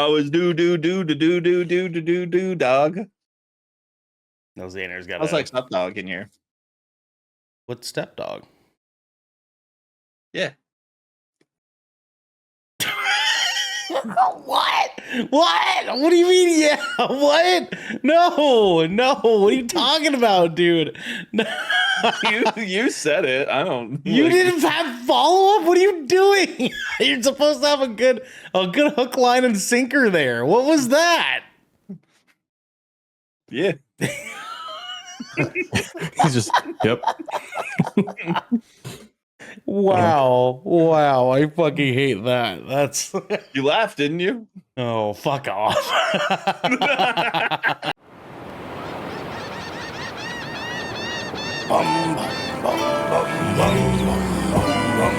was do dog. No, Xander's got I was like step dog in here. What stepdog? Yeah. What? What do you mean? Yeah. What? No. What are you talking about, dude? No. you said it. I don't. You didn't have follow up. What are you doing? You're supposed to have a good hook, line, and sinker there. What was that? Yeah. He's just yep. Wow. I fucking hate that. That's You laughed, didn't you? Oh, fuck off.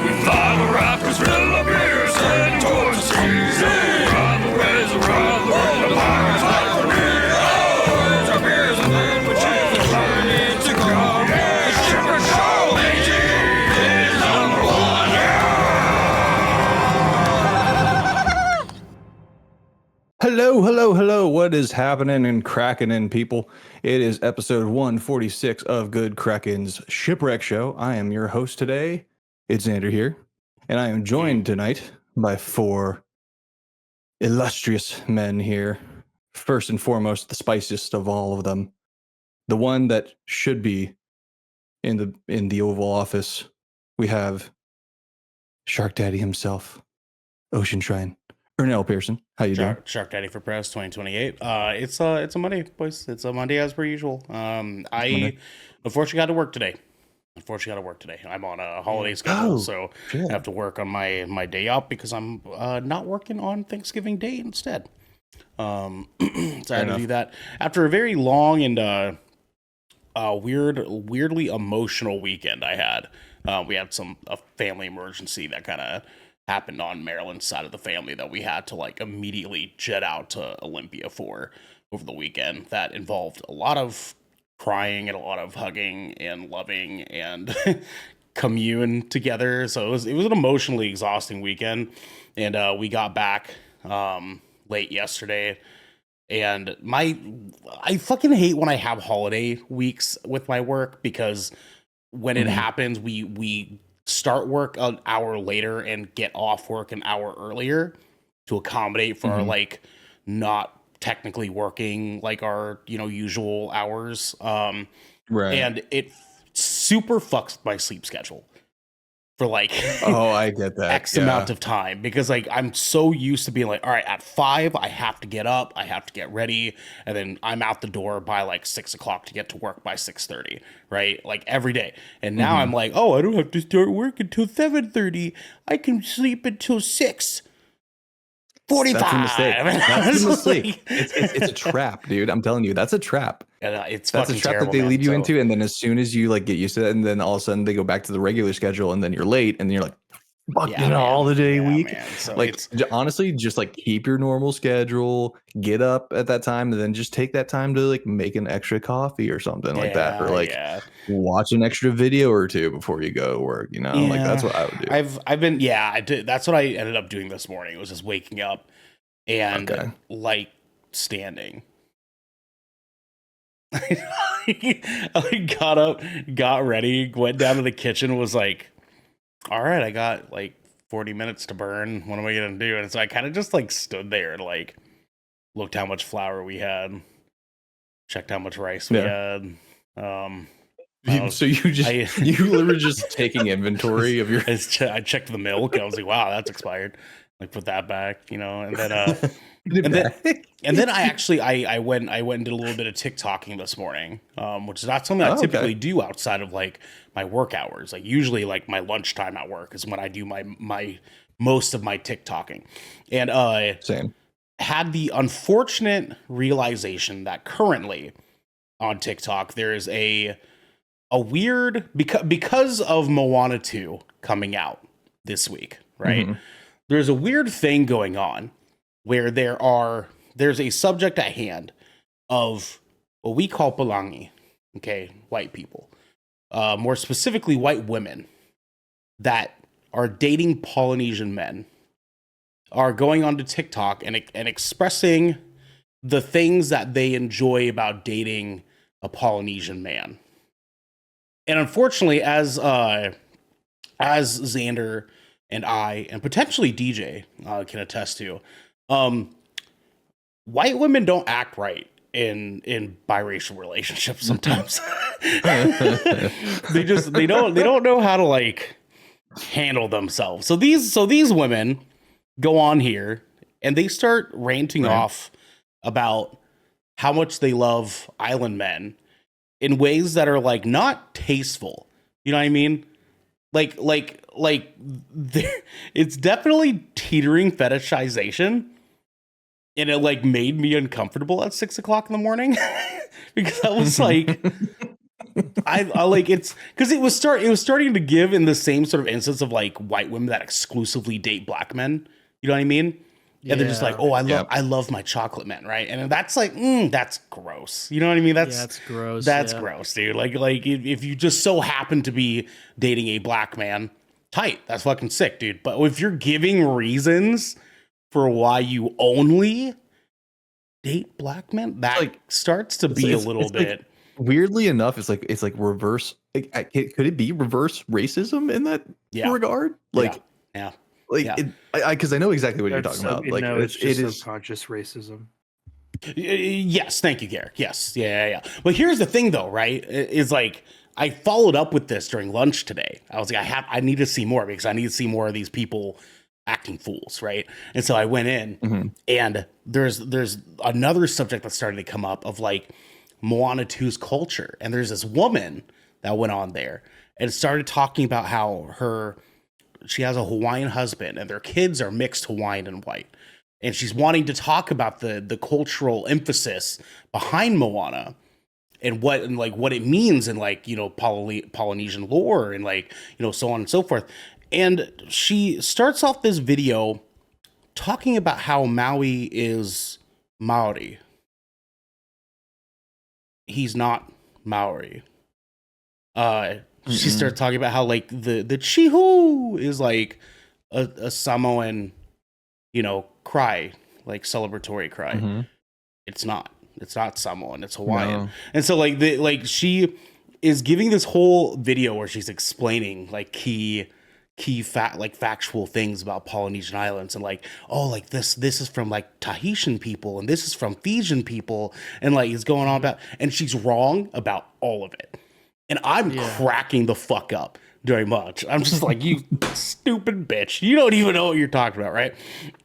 We fly the rafters, fill the beers, heading towards the seas. Ride the waves around the world, the pirates fight for me. Always our beers, and then we choose where we need to go. The Shipwreck Show, AG is number one. Hello. What is happening in Kraken, people? It is episode 146 of Good Kraken's Shipwreck Show. I am your host today. It's Xander here, and I am joined tonight by four illustrious men here. First and foremost, the spiciest of all of them, the one that should be in the Oval Office. We have Shark Daddy himself, Ocean Shrine, Ernell Pearson. How you doing? Shark Daddy for Press 2028. It's a Monday, boys. It's a Monday as per usual. I unfortunately got to work today. I'm on a holiday schedule, so I have to work on my day off because I'm not working on Thanksgiving Day instead. So I had to do that after a very long and weirdly emotional weekend I had. We had a family emergency that kind of happened on Maryland's side of the family that we had to like immediately jet out to Olympia for over the weekend. That involved a lot of crying and a lot of hugging and loving and commune together. So it was an emotionally exhausting weekend, and we got back late yesterday. And I fucking hate when I have holiday weeks with my work, because when it happens, we start work an hour later and get off work an hour earlier to accommodate for our like not technically working like our usual hours, Right. and it super fucks my sleep schedule for like I get that X amount of time, because like I'm so used to being like, all right, at 5 I have to get up, I have to get ready, and then I'm out the door by like 6 o'clock to get to work by 6:30, right? Like every day. And now I'm like, oh, I don't have to start work until 7:30. I can sleep until 6:45. That's a mistake. That's a mistake. It's a trap, dude. I'm telling you, that's a trap. And that's a trap terrible, that they man. lead you into, and then as soon as you like get used to that, and then all of a sudden they go back to the regular schedule, and then you're late, and you're like, fuck, all the day week. So like honestly, just like keep your normal schedule, get up at that time, and then just take that time to like make an extra coffee or something like that, or like watch an extra video or two before you go to work. Like that's what I would do. I've been I did. That's what I ended up doing this morning. It was just waking up and like standing. I got up, got ready, went down to the kitchen, was like, all right, I got like 40 minutes to burn. What am I gonna do? And so I kind of just like stood there and like looked how much flour we had, checked how much rice we had. So you literally just taking inventory of your. I checked the milk. I was like, wow, that's expired. Like put that back, and then and then I went and did a little bit of TikToking this morning, which is not something I typically do outside of like my work hours. Like usually like my lunchtime at work is when I do my most of my TikToking. And Same. Had the unfortunate realization that currently on TikTok there is a weird, because of Moana 2 coming out this week, right? There's a weird thing going on where there's a subject at hand of what we call palangi, okay, white people, more specifically white women that are dating Polynesian men are going onto TikTok and expressing the things that they enjoy about dating a Polynesian man. And unfortunately, as Xander and I, and potentially DJ can attest to, white women don't act right in biracial relationships sometimes. they don't know how to like handle themselves. So these women go on here and they start ranting off about how much they love island men in ways that are like not tasteful. You know what I mean? Like it's definitely teetering fetishization, and it like made me uncomfortable at 6 o'clock in the morning because I was like, I like it's because it was starting to give in the same sort of instance of like white women that exclusively date black men. You know what I mean? Yeah. And they're just like, oh, I love my chocolate men, right? And that's like, that's gross. You know what I mean? That's gross. That's gross, dude. Like if you just so happen to be dating a black man, tight. That's fucking sick, dude. But if you're giving reasons for why you only date black men, that like starts to be a little bit. Like, weirdly enough, it's like reverse. Could it be reverse racism in that regard? Like, yeah. Like, because I know exactly what you're talking about. Like, no, it's just subconscious racism. Yes, thank you, Garrick. Yes, yeah. But here's the thing, though, right? Is like I followed up with this during lunch today. I was like, I need to see more because I need to see more of these people acting fools, right? And so I went in, and there's another subject that started to come up of like Moana 2's culture, and there's this woman that went on there and started talking about how she has a Hawaiian husband and their kids are mixed Hawaiian and white. And she's wanting to talk about the cultural emphasis behind Moana and what it means in like, you know, Polynesian lore and like, you know, so on and so forth. And she starts off this video talking about how Maui is Maori. He's not Maori. She started talking about how like the chihu is like a Samoan, you know, cry, like celebratory cry. It's not Samoan, it's Hawaiian. No. And so like she is giving this whole video where she's explaining like key factual things about Polynesian islands and like, oh, like this is from like Tahitian people and this is from Fijian people, and like it's going on about, and she's wrong about all of it. And I'm cracking the fuck up during lunch. I'm just like, you stupid bitch. You don't even know what you're talking about, right?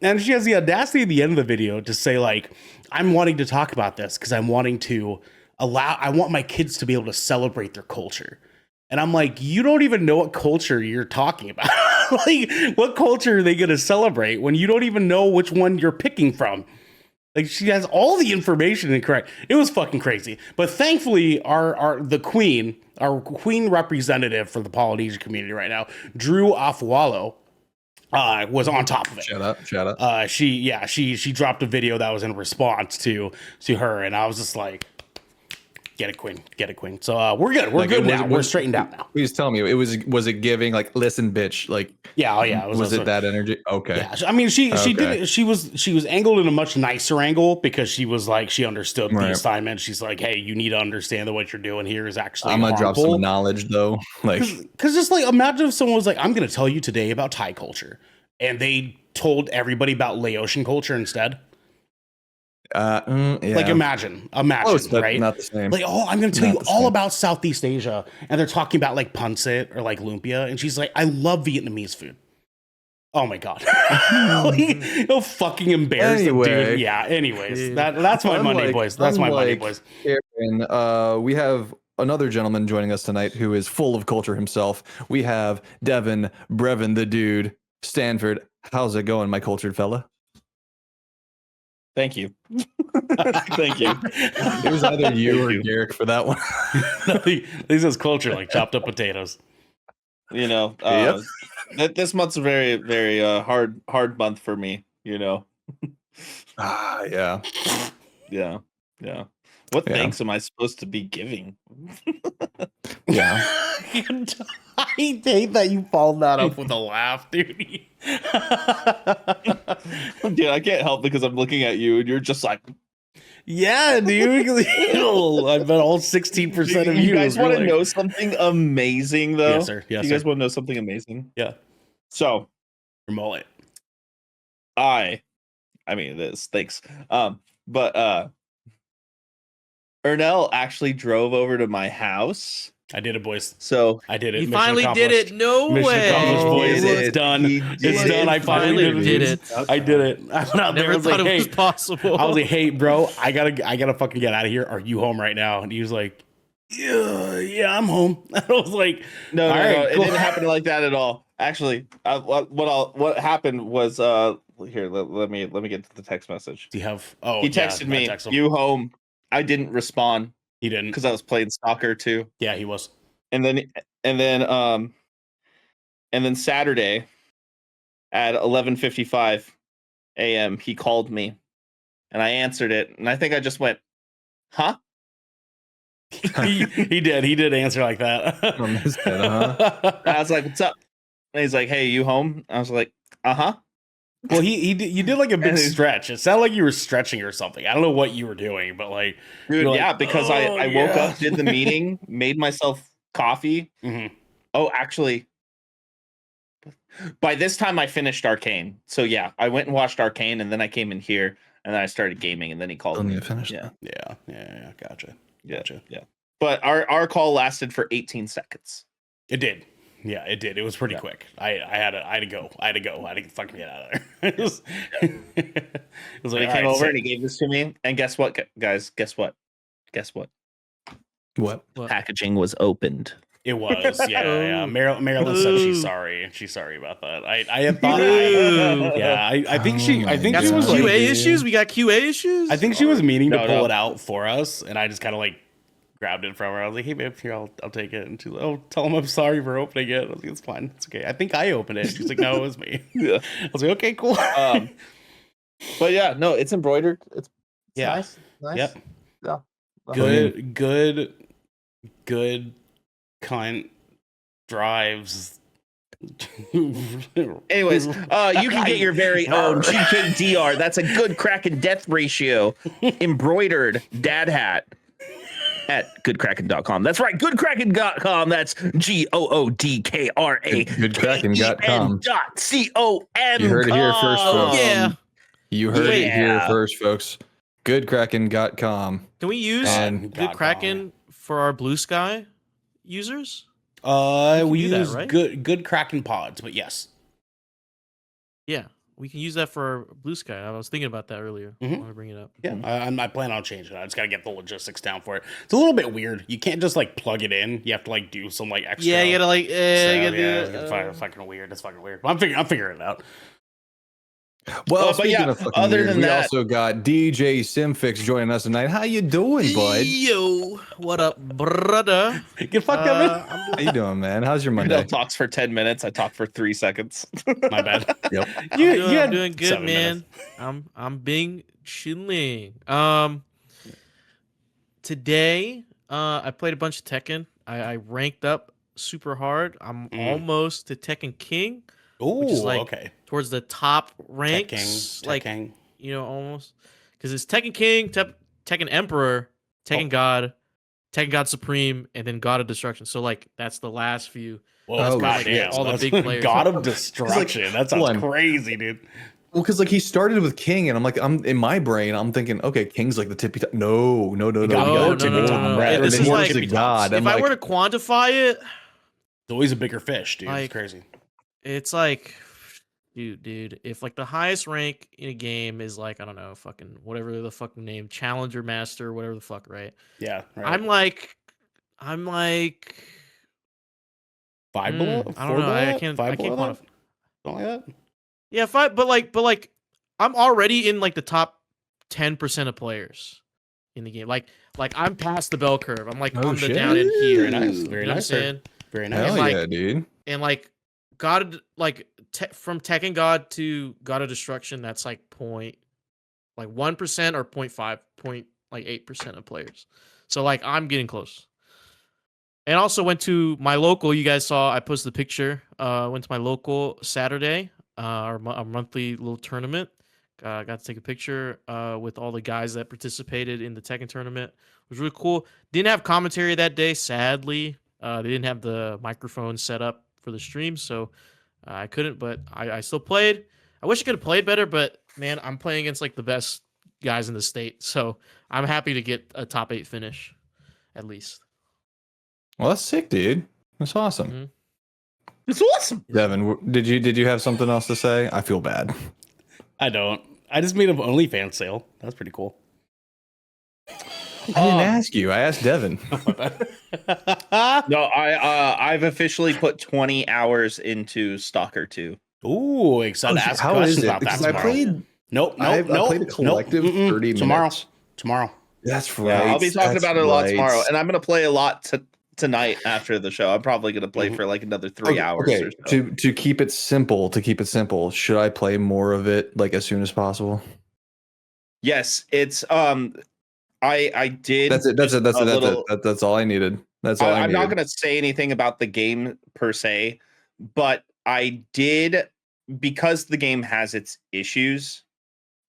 And she has the audacity at the end of the video to say, like, I'm wanting to talk about this because I'm wanting to I want my kids to be able to celebrate their culture. And I'm like, you don't even know what culture you're talking about. Like, what culture are they going to celebrate when you don't even know which one you're picking from? Like, she has all the information incorrect. It was fucking crazy. But thankfully, our queen representative for the Polynesian community right now, Drew Afualo, was on top of it. Shout out. She dropped a video that was in response to her, and I was just like, get it, queen. So we're good. We're good now. We're straightened out now. Please tell me, was it giving like, listen, bitch? Like, yeah. Was it that energy? Okay. Yeah. I mean, she did it. She was angled in a much nicer angle because she was like, she understood the assignment. She's like, hey, you need to understand that what you're doing here is actually. I'm gonna drop some knowledge though, like, because just like imagine if someone was like, I'm gonna tell you today about Thai culture, and they told everybody about Laotian culture instead. Like imagine, close, right? Not the same. Like, oh, I'm going to tell you all about Southeast Asia, and they're talking about like pancit or like lumpia, and she's like, I love Vietnamese food. Oh my god, like, no fucking embarrassing, dude. Yeah. Anyways, that's my Monday, boys. That's my Monday, boys. Aaron, we have another gentleman joining us tonight who is full of culture himself. We have Devin Brevin, the dude, Stanford. How's it going, my cultured fella? Thank you. Thank you. It was either you or Garrick for that one. This is culture, like chopped up potatoes. You know, this month's a very, very hard month for me. You know. Yeah. What thanks am I supposed to be giving? Yeah. I hate that you followed that up with a laugh, dude. Dude, I can't help because I'm looking at you and you're just like, Yeah, dude. I bet all 16% of you guys you're want to like- know something amazing though? Yes, sir. Yes, you guys sir. want to know something amazing? Yeah. So Your mullet. I mean it is, thanks. But Ernell actually drove over to my house. I did it, boys. So I did it. He Mission finally did accomplished. it. No Mission way. accomplished, boys. He did It's it. done. He It's did done. it. I finally did it. I did it. I went out there. I Never was thought like, it hey. was possible. I was like, hey, bro, I gotta fucking get out of here. Are you home right now? And he was like, yeah, I'm home. I was like, no, all right, it cool. didn't happen like that at all. Actually, what happened was here. Let me get to the text message. Do you have? Oh, He yeah, texted I me, texted him. "You home?" I didn't respond He didn't. because I was playing soccer too. Yeah, he was. And then Saturday at 11:55 a.m. he called me, and I answered it, and I think I just went, "Huh?" he did answer like that. I missed it, huh? And I was like, "What's up?" And he's like, "Hey, you home?" I was like, "Uh-huh." Well, you did like a big And- stretch. It sounded like you were stretching or something. I don't know what you were doing, but like, Dude, you're like, yeah, because "Oh, I woke yeah." up, did the meeting, made myself coffee. Mhm. Oh, actually, by this time I finished Arcane. So yeah, I went and watched Arcane, and then I came in here, and then I started gaming, and then he called Still me. need to finish Yeah, Yeah. Gotcha. yeah, yeah. But our call lasted for 18 seconds. It did. Yeah, it did. It was pretty Yeah. quick. I had to go. I had to fucking get out of there. It was like, When he all came right, over sick. and he gave this to me, and guess what, guys? Guess what? What? What? Packaging was opened. It was, yeah. Oh. Marilyn said she's Ooh. sorry. She's sorry about that. I had thought, Ooh. I think she, I think Got she some was QA like, issues. We got QA issues. I think she was meaning to No, pull no. it out for us, and I just kind of like grabbed it from her. I was like, hey babe, here, I'll take it. And she's like, oh, tell him I'm sorry for opening it. I was like, it's fine, it's okay. I think I opened it. She's like, no, it was me. Yeah. I was like, okay, cool. But yeah, no, it's embroidered. It's Yeah. nice. Yep. Yeah. Good cunt drives. Anyways, you can get your very own GKDR. That's a good Kraken death ratio embroidered dad hat at goodkraken.com. That's right, goodkraken.com. That's GOODKRA. Goodkraken.com. .com. You heard it here first, folks. Yeah. You heard it here Yeah. first, folks. Goodkraken.com. Can we use And- Good Kraken for our Blue Sky users? We do that, use right? good Kraken pods, but yes. Yeah, we can use that for our Blue Sky. I was thinking about that earlier. I Mhm. want to bring it up. Yeah, I plan on changing it. I just gotta get the logistics down for it. It's a little bit weird. You can't just like plug it in. You have to like do some like extra. Yeah, you gotta like, stuff. you gotta do Yeah, it. it's fucking weird. It's fucking weird. But I'm figuring it out. Well, but speaking yeah, of fucking other weird, than we that- also got DJ Simfix joining us tonight. How you doing, bud? Yo, what up, brother? Get fucked up. How you doing, man? How's your Ernell Monday? talks for 10 minutes. I talk for 3 seconds. My bad. Yep. I'm doing good, 7 man. minutes. I'm being chilling. Today, I played a bunch of Tekken. I ranked up super hard. I'm almost to Tekken King, Ooh, which is like okay. towards the top Tech ranks. King, Like, Tech King. you know, almost because it's Tekken King, Tekken Emperor, Tekken God, Tekken God Supreme, and then God of Destruction. So like that's the last few. Whoa, Oh, goddamn. all the That's big players. God of Destruction. That sounds one. crazy, dude. Well, because like he started with King, and I'm in my brain, I'm thinking, okay, King's like the tippy top. No. got more No, tippy no, top. no, no. Right. This And is then like he was a god. if I'm I like, were to quantify it, It's always a bigger fish, dude. Like- It's crazy. it's like, dude, if like the highest rank in a game is like, I don't know, fucking whatever the fucking name, Challenger Master, whatever the fuck, right? Yeah. Right. I'm like, five below. I don't know. I can't Five below quantify. that? Something like that. Yeah, five, but like, I'm already in like the top 10% of players in the game. Like I'm past the bell curve. I'm like Oh, on the shit. down end here. Very nice. You know Very what I'm nice. Sir. saying? Very nice. hell like- yeah, dude. And like God, like from Tekken God to God of Destruction, that's like 1% or 0.5, 8% of players. So like I'm getting close. And also went to my local. You guys saw I posted the picture. Went to my local Saturday, our monthly little tournament. Got to take a picture with all the guys that participated in the Tekken tournament. It was really cool. Didn't have commentary that day, sadly. They didn't have the microphone set up for the stream, so I couldn't. But I still played. I wish I could have played better, but man, I'm playing against like the best guys in the state, so I'm happy to get a top 8 finish, at least. Well, that's sick, dude. That's awesome. Mhm. It's awesome. Devin, did you have something else to say? I feel bad. I don't. I just made an OnlyFans sale. That's pretty cool. I didn't ask you. I asked Devin. No, I've officially put 20 hours into Stalker 2. Ooh, excited to ask questions about that Because I tomorrow. played. Nope. I played a collective 30 tomorrow. minutes. Tomorrow. That's right. Yeah, I'll be talking That's about it a lot right. tomorrow, and I'm gonna play a lot tonight after the show. I'm probably gonna play for like another 3 hours Okay, or so. to keep it simple, should I play more of it like as soon as possible? Yes, it's I did. That's it. That's a little- it. That's all I needed. That's all I I'm needed. not gonna say anything about the game per se, but I did, because the game has its issues.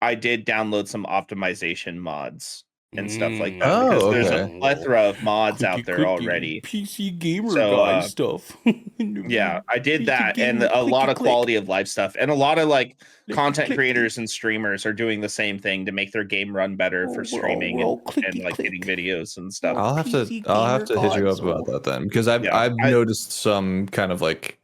I did download some optimization mods and stuff like that, Oh, because there's okay. a plethora of mods out there already. PC gamer So, guy stuff. Yeah, I did PC that, and gamer, a lot of clicky click. quality of life stuff, and a lot of like Clicky content clicky. creators and streamers are doing the same thing to make their game run better for streaming we're all and like clicky getting click. videos and stuff. I'll have to PC hit you gamer up about that then, because I've Yeah, I- noticed some kind of like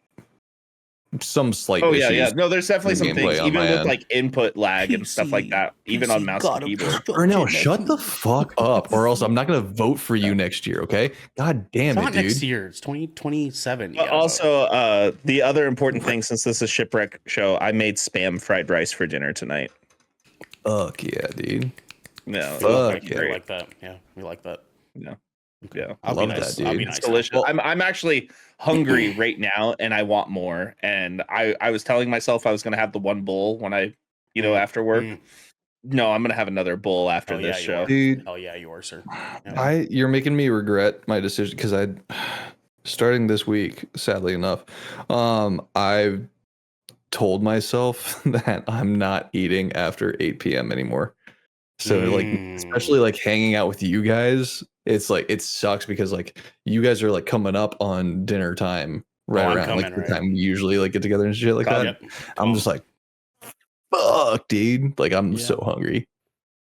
some slight Oh issues. yeah. No, there's definitely in some gameplay things, on even my with end. like input lag and stuff like that, even on mouse and keyboard. Ernell, shut the fuck up, or else I'm not gonna vote for you next year. Okay? God damn It's it, not next dude. year. It's 2027. But also, the other important thing, since this is Shipwreck show, I made spam fried rice for dinner tonight. Fuck yeah, dude. No, Fuck it's we great. like that. Yeah, we like that. Yeah. Yeah. I'll be Love nice. that, I'll be dude. nice. It's delicious. Well- I'm actually hungry right now, and I want more. And I was telling myself I was gonna have the one bowl when I, after work. No, I'm gonna have another bowl after this you show. are. Dude, Oh yeah, you are, sir. Yeah. you're making me regret my decision, because starting this week, sadly enough, I've told myself that I'm not eating after 8 p.m. anymore. So like, especially like hanging out with you guys, it's like, it sucks because like you guys are like coming up on dinner time right I'm around coming, like the right. time we usually like get together and shit like that. Yep. I'm just like, fuck, dude. Like I'm so hungry.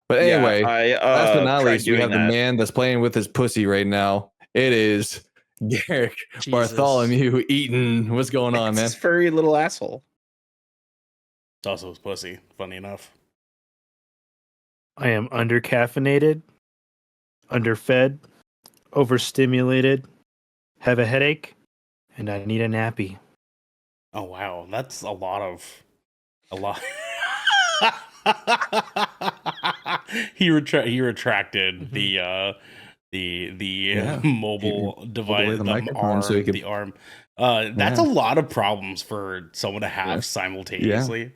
But anyway, last but not tried least, we have the doing that. man that's playing with his pussy right now. It is Garrick Jesus. Bartholomew Eaton. What's going on, It's man? this furry little asshole. It's also his pussy. Funny enough. I am undercaffeinated, underfed, overstimulated, have a headache, and I need a nappy. Oh wow, that's a lot. He retracted the mobile device, the the microphone arm, so he could- the arm. That's a lot of problems for someone to have Yeah. simultaneously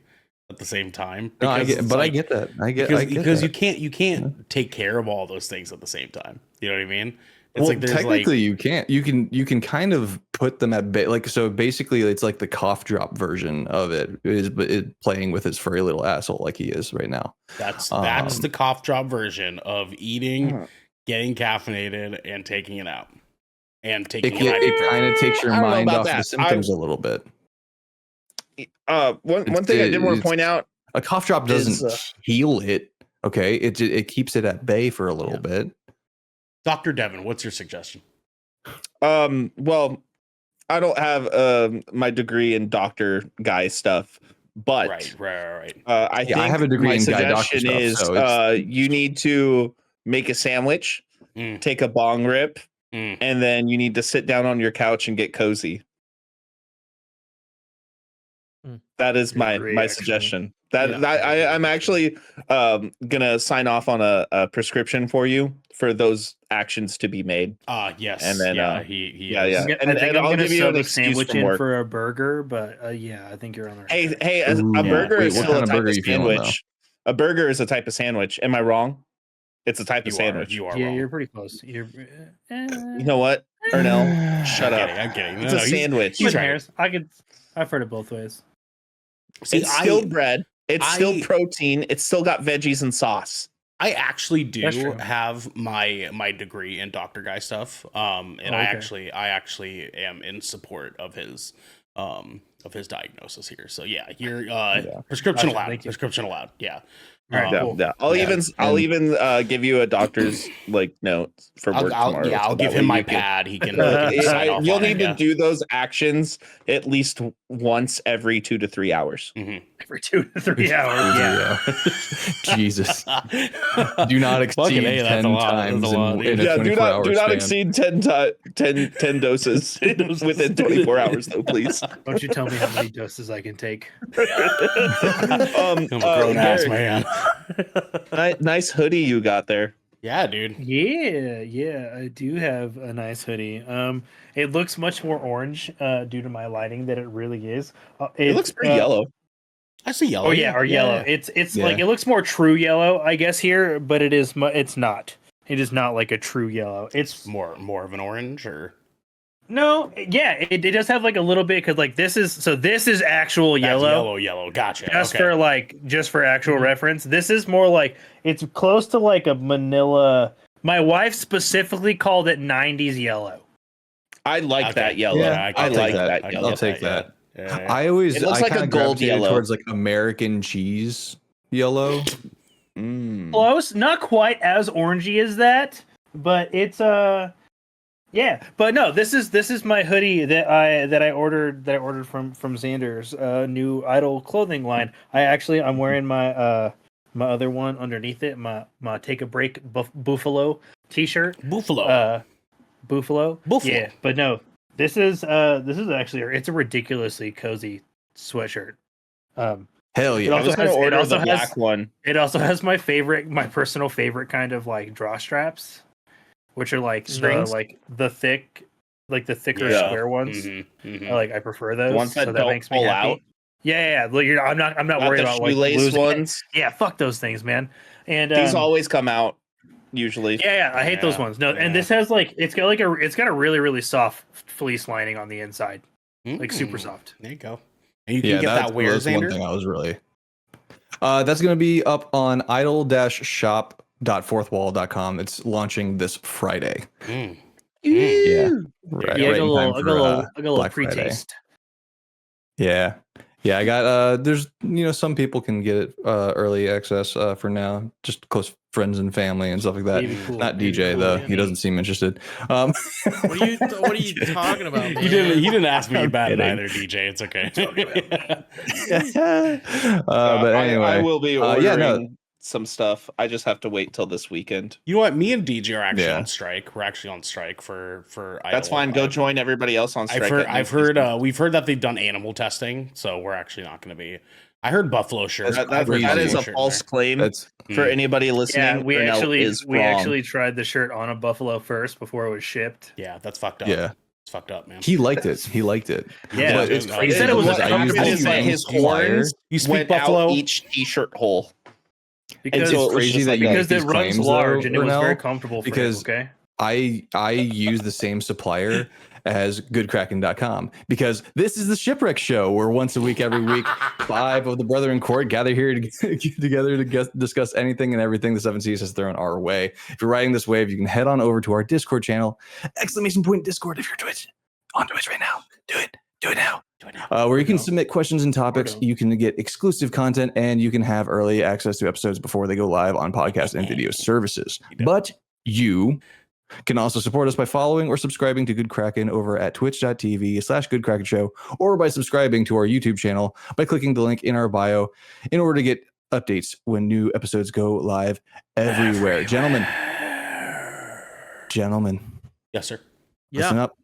at the same time. No, I because get, it's but I like- get that. I get because that. you can't take care of all those things at the same time. You know what I mean? It's Well, like there's technically like you can't. You can kind of put them at like, so basically it's like the cough drop version of it is, but it playing with his furry little asshole like he is right now. that's um, the cough drop version of eating, getting caffeinated, and taking it out. And taking It kind of takes your I don't know mind about off the that. symptoms a little bit. One thing I did want to point out. A cough drop doesn't Is, heal it. Okay, it keeps it at bay for a little bit. Dr. Devin, what's your suggestion? Well, I don't have my degree in doctor guy stuff, but Right. I think I have a degree my in guy doctor suggestion stuff, is so it's- you need to make a sandwich, take a bong rip, and then you need to sit down on your couch and get cozy. That is my suggestion. I'm actually gonna sign off on a prescription for you for those actions to be made. Yes. And then he yeah. I think And I'm I'll gonna give you sub an a excuse sandwich from in work. for a burger, but yeah, I think you're on the right track. Hey, a Ooh, burger wait, is what still kind a of type burger of you feeling, sandwich. A burger is a type of sandwich. Am I wrong? It's a type of sandwich. You are Yeah, wrong. you're pretty close. You're You know what? Ernell, shut up. I'm kidding. It's a sandwich. he's Split right. hairs. I've heard it both ways. See, It's still bread. It's still protein. It's still got veggies and sauce. I actually That's do true. have my degree in Dr. Guy stuff. And okay. I actually am in support of his diagnosis here. So yeah, you're prescription Gotcha, allowed. thank you. Prescription allowed. Yeah. All right, cool. Yeah. I'll even give you a doctor's note for work tomorrow. I'll so give that him way my you can- pad. He can sign off You'll on need it, to do those actions at least once every 2 to 3 hours. Every 2 to 3 hours. Yeah. Jesus. Do not exceed 10 times in a 24-hour do not span. exceed 10 doses within 24 hours, though, please. Don't you tell me how many doses I can take. I'm a grown ass Garrett, man. nice hoodie you got there. Yeah, dude. Yeah, I do have a nice hoodie. It looks much more orange due to my lighting than it really is. It looks pretty yellow. I see yellow. Oh yeah, or yellow. It's Yeah. like it looks more true yellow, I guess here, but it's not. It is not like a true yellow. It's more of an orange, or no, yeah, it does have like a little bit because like this is actual that's yellow. yellow. Gotcha. Just for actual reference. This is more like it's close to like a Manila. My wife specifically called it 90s yellow. I like Okay. that yellow. Yeah, I like that I yellow. I'll take that. Yeah. I always It looks I like a kinda gold gravitated yellow. towards like American cheese yellow. Close, not quite as orangey as that, but it's yeah. But no, this is my hoodie that I ordered from Xander's new Idol clothing line. I'm wearing my my other one underneath it, my Take a Break Buffalo t-shirt. Buffalo. Buffalo. Yeah, but no, this is actually it's a ridiculously cozy sweatshirt. Hell It yeah. I was going to order also the black one. It also has my personal favorite kind of like draw straps, which are like Strings? the thicker Yeah. square ones. Mhm. I prefer those. The ones that don't makes me pull happy. out? Yeah. Look, I'm not Not worried the about like shoelace losing it. ones. Yeah, fuck those things, man. And These always come out, usually. yeah, I hate those Yeah, ones. No, yeah. and this has like it's got a really really soft fleece lining on the inside, like super soft. There you go. And you can get that where, that's one Xander? thing I was really. That's going to be up on idle-shop.fourthwall.com. It's launching this Friday. Mm. Yeah. Yeah, Right, I got right a in time little for, Black Friday. pre-taste. Yeah. I got there's some people can get it early access for now, just close friends and family and stuff like that. Maybe cool, Not maybe DJ cool, though. yeah. He doesn't seem interested. What are you talking about, man? He didn't ask me about it kidding. either, DJ. It's okay. But anyway, I will be ordering yeah, no. some stuff. I just have to wait till this weekend. You know what? Me and DJ are actually Yeah. on strike. We're actually on strike for That's Idle. fine. Go join everybody else on strike. I've heard we've heard that they've done animal testing, so we're actually not going to be. I heard buffalo shirt. that I've heard is buffalo a shirt in false there. claim That's for anybody listening. Yeah, we Ernell actually is wrong. tried the shirt on a buffalo first before it was shipped. Yeah, that's fucked up. yeah. It's fucked up, man. He liked it. Yeah, But it's He crazy. said it was because like I used the His same supplier. horns You speak went buffalo? out each t-shirt hole. because so it was crazy just that like you that. make because these it runs claims, large though, and it was very Ernell, comfortable for because him, okay? I use the same supplier as goodkraken.com because this is the Shipwreck show where once a week, every week, 5 of the Brother in Court gather here to get together to discuss anything and everything the Seven Seas has thrown our way. If you're riding this wave, you can head on over to our Discord channel, !Discord if you're Twitch, on Twitch right now. Do it now. Where you can submit questions and topics, you can get exclusive content, and you can have early access to episodes before they go live on podcast and video services. But you can also support us by following or subscribing to Good Kraken over at twitch.tv/Good Show, or by subscribing to our YouTube channel by clicking the link in our bio in order to get updates when new episodes go live everywhere. Gentlemen. Yes, sir. Listen up.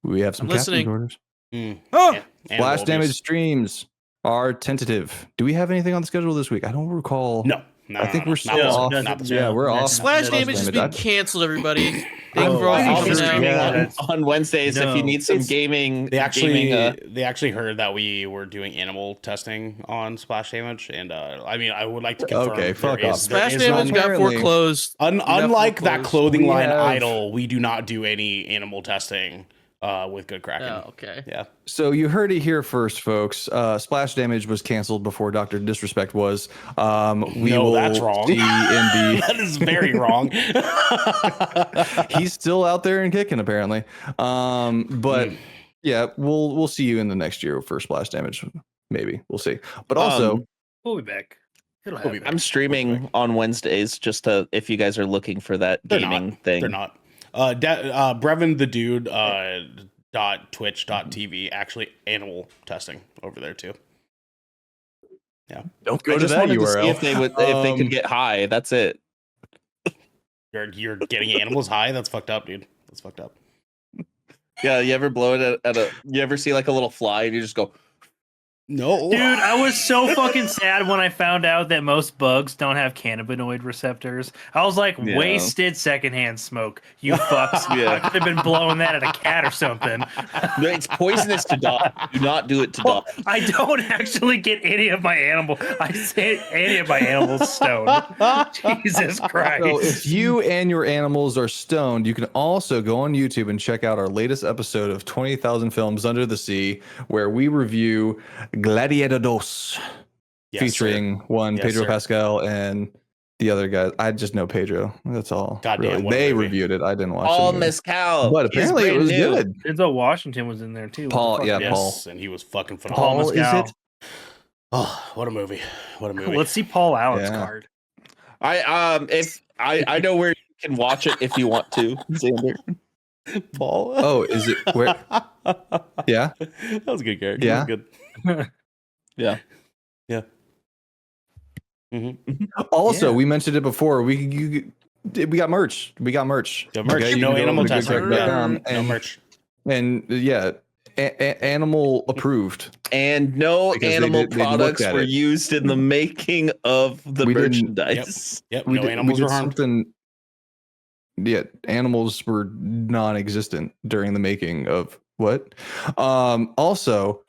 We have some I'm listening. captain's orders. Oh, Blast damage streams are tentative. Do we have anything on the schedule this week? I don't recall. No. No, I think no, we're no, still not this off. one, not this Yeah, one. we're off. Splash no, Damage has been canceled, everybody. Thank you for all Oh, for I'll be coming out. streaming Yeah. on Wednesdays if you No. need some It's- gaming. They actually gaming, they actually heard that we were doing animal testing on Splash Damage, and I mean I would like to confirm Okay, fuck there off. is, Splash there is Damage none. got Apparently- foreclosed. Unlike that foreclosed. clothing We line have- Idol, we do not do any animal testing with Good Kraken. Oh, okay. Yeah. So you heard it here first, folks. Splash Damage was canceled before Dr. Disrespect was. We No, will that's wrong. see in the. That is very wrong. He's still out there and kicking apparently. But yeah, we'll see you in the next year for Splash Damage. Maybe we'll see. But also, We'll be back. It'll We'll be happen. back. I'm streaming on Wednesdays just to if you guys are looking for that They're gaming not. thing. They're not. Brevin the Dude .twitch.tv actually animal testing over there too. don't I go to just that wanted to URL. see if they would if they could get high. That's it. You're getting animals high? That's fucked up, dude. That's fucked up. Yeah, you ever blow it at a? You ever see like a little fly and you just go? No. Dude, I was so fucking sad when I found out that most bugs don't have cannabinoid receptors. I was like, Yeah. wasted secondhand smoke. You fucks. Yeah. I could have been blowing that at a cat or something. It's poisonous to dogs. Do not do it to Well, dogs. I don't actually get any of my animals stoned. Jesus Christ. So if you and your animals are stoned, you can also go on YouTube and check out our latest episode of 20,000 Films Under the Sea, where we review Gladiator Dos, Yes, featuring one Yes, Pedro sir. Pascal and the other guy. I just know Pedro. That's all. Goddamn, really. what a They movie. reviewed it. I didn't watch All the movie. mezcal. But is apparently it brand was new. good. Denzel Washington was in there too. What the Paul- fuck? yeah, Yes, Paul. and he was fucking Paul phenomenal. Paul, is Mescal. it? Oh, what a movie! What a movie! Let's see Paul Allen's Yeah. card. If I know where you can watch it if you want to, Xander. Paul? Oh, is it where? Yeah. That was a good character. Yeah. That was good. Yeah. Yeah. Mm-hmm. Also, Yeah. we mentioned it before. We got merch. We got merch. The merch. Okay, you No can go animal to testing. goodcrack.com No and- merch. And yeah, animal approved. And no Because they animal did- they looked products at were it. used in the making of the We didn't- merchandise. Yep. We No did, animals we were did harmed. something. Yeah, animals were non-existent during the making of what? Also,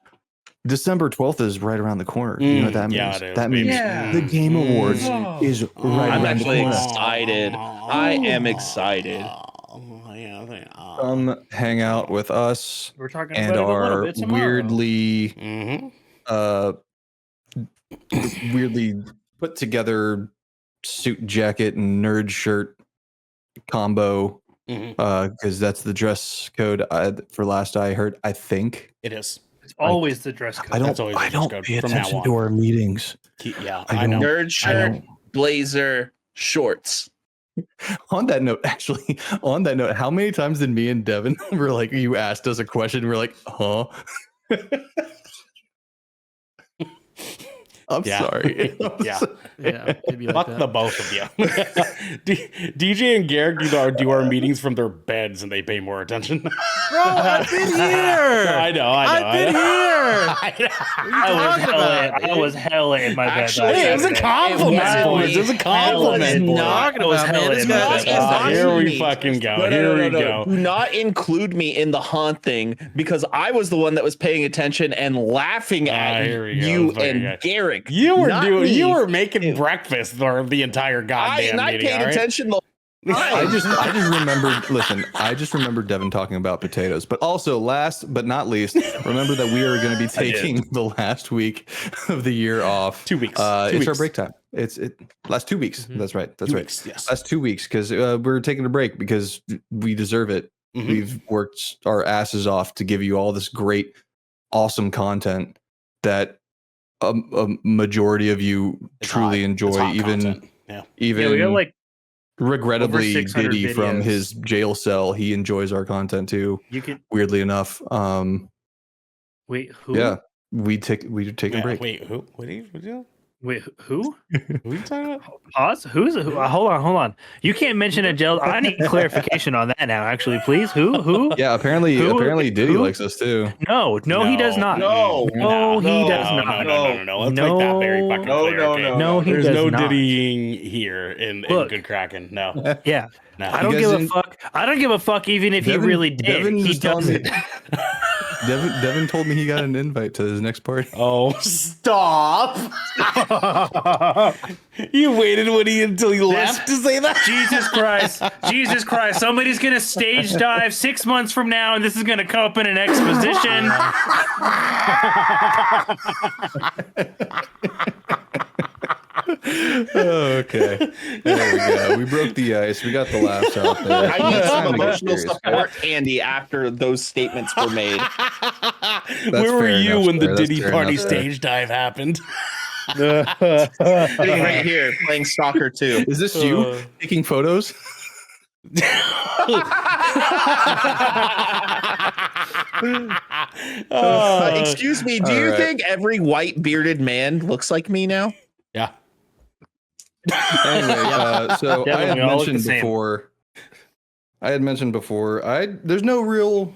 December 12th is right around the corner. You know what that means? Yeah, it is, That baby. means Yeah. the Game Awards Oh. is right I'm around the actually corner. excited. I am excited. Come hang out with us We're talking and about it a little our bit tomorrow. weirdly Mm-hmm. weirdly put together suit jacket and nerd shirt combo Mm-hmm. because that's the dress code for last I heard. I think It is. It's always the dress code. I That's don't. always the I dress don't code pay from now attention on. to our meetings. Yeah, I I know. don't- Nerd shirt, blazer, shorts. On that note, actually, on that note, how many times did me and Devin were like, you asked us a question, we're like, huh? I'm Yeah. sorry. Yeah. Yeah, maybe like Fuck that. the both of you. DJ and Garrick do our meetings from their beds, and they pay more attention. Bro, I've been here. I know. I've been here. I was hella in my bed. Actually, Hey, it was a compliment, It was boys. It was a compliment, boys. Talking I was about, man, hella this in my guy's bed. awesome. Here we me. fucking go. No, Here we go. Do not include me in the haunting because I was the one that was paying attention and laughing at here we go. you Fucking and guy. Garrick. You were not doing. me. You were making breakfast for the entire goddamn I meeting. paid all right? attention the I just remembered. Listen, I just remember Devin talking about potatoes. But also, last but not least, remember that we are going to be taking the last week of the year off. 2 weeks. 2 It's our weeks. break time. It's last 2 weeks. Mhm. That's right. That's 2 right. weeks, yes. Last 2 weeks because we're taking a break because we deserve it. Mhm. We've worked our asses off to give you all this great, awesome content that a majority of you It's truly hot. enjoy. It's hot Even content. Yeah. even we got like regrettably, over 600 Diddy from videos. his jail cell, he enjoys our content too. you can Weirdly enough, wait. Who? yeah, we're taking a Yeah, break. wait, who? What do you? Wait, who? Who are you talking about? Pause. Who? Hold on. You can't mention a gel. I need clarification on that now. Actually, please. Who? Yeah, apparently Diddy likes us too. No, he does not. No. No, he does not. No. Let's make that very fucking clear. Okay? No, he There's does no not. Diddying here in Look. Good Kraken. No. Yeah. No. I don't guys give a didn't- fuck. I don't give a fuck even if Devin- he really did. Devin He just told me- doesn't. Devin told me he got an invite to his next party. Oh, stop! You waited until he left to say that? Jesus Christ. Somebody's going to stage dive 6 months from now, and this is going to come up in an exposition. Okay. There we go. We broke the ice. We got the laughs out there. I need It's some time to get emotional serious, support, Andy, after those statements were made. Where were fair you enough, when the sir. That's Diddy fair party enough, sir. stage dive happened? Sitting right here playing soccer too. Is this you taking photos? Excuse me, do you right. think every white bearded man looks like me now? Yeah. Anyway, so I Devin, had we all look mentioned the same. before. There's no real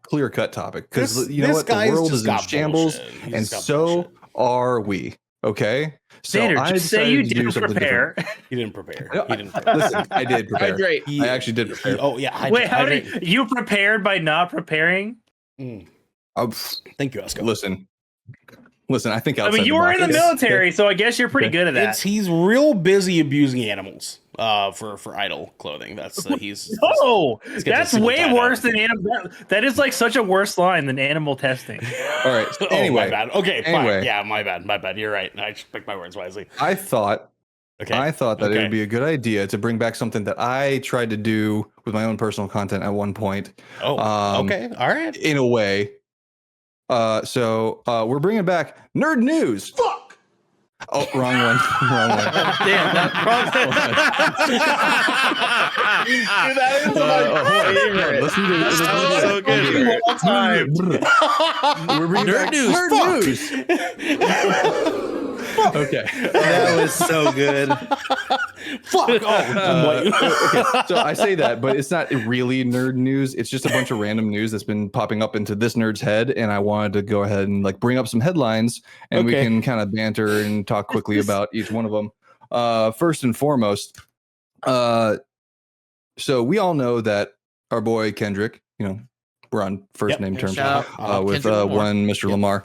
clear cut topic because you know what, the guy's world just is in got shambles, bullshit. He's and just got so bullshit. are we. Okay, so Xander, I just say you decided to do didn't something prepare. He didn't prepare. different. He didn't prepare. Listen, I did prepare. Hydrate. I actually did prepare. Oh yeah. Wait, how hydrate. did you prepared by not preparing? Thank you, Esco. Listen. I think I mean, you were in the military, so I guess you're pretty good at that. He's real busy abusing animals for idle clothing. That's he's No, got that's the single way tied worse up. than animal. That is like such a worse line than animal testing. All right. Oh, Anyway, my bad. Okay, Anyway. fine. Yeah, my bad. You're right. I should pick my words wisely. I thought Okay. that it Okay. would be a good idea to bring back something that I tried to do with my own personal content at one point. Okay. All right. In a way. So we're bringing back nerd news. Fuck. Oh, wrong one. Damn, That is my favorite. Listen to this. so good. All time. We're bringing Nerd back news. Nerd news. Okay. that was so good. Fuck. Okay. So I say that, but it's not really nerd news. It's just a bunch of random news that's been popping up into this nerd's head, and I wanted to go ahead and like bring up some headlines, and we Okay. can kind of banter and talk quickly about each one of them. First and foremost, so we all know that our boy Kendrick, we're on first Yep. name terms Shout out, with Kendrick Lamar. one Mr. Lamar.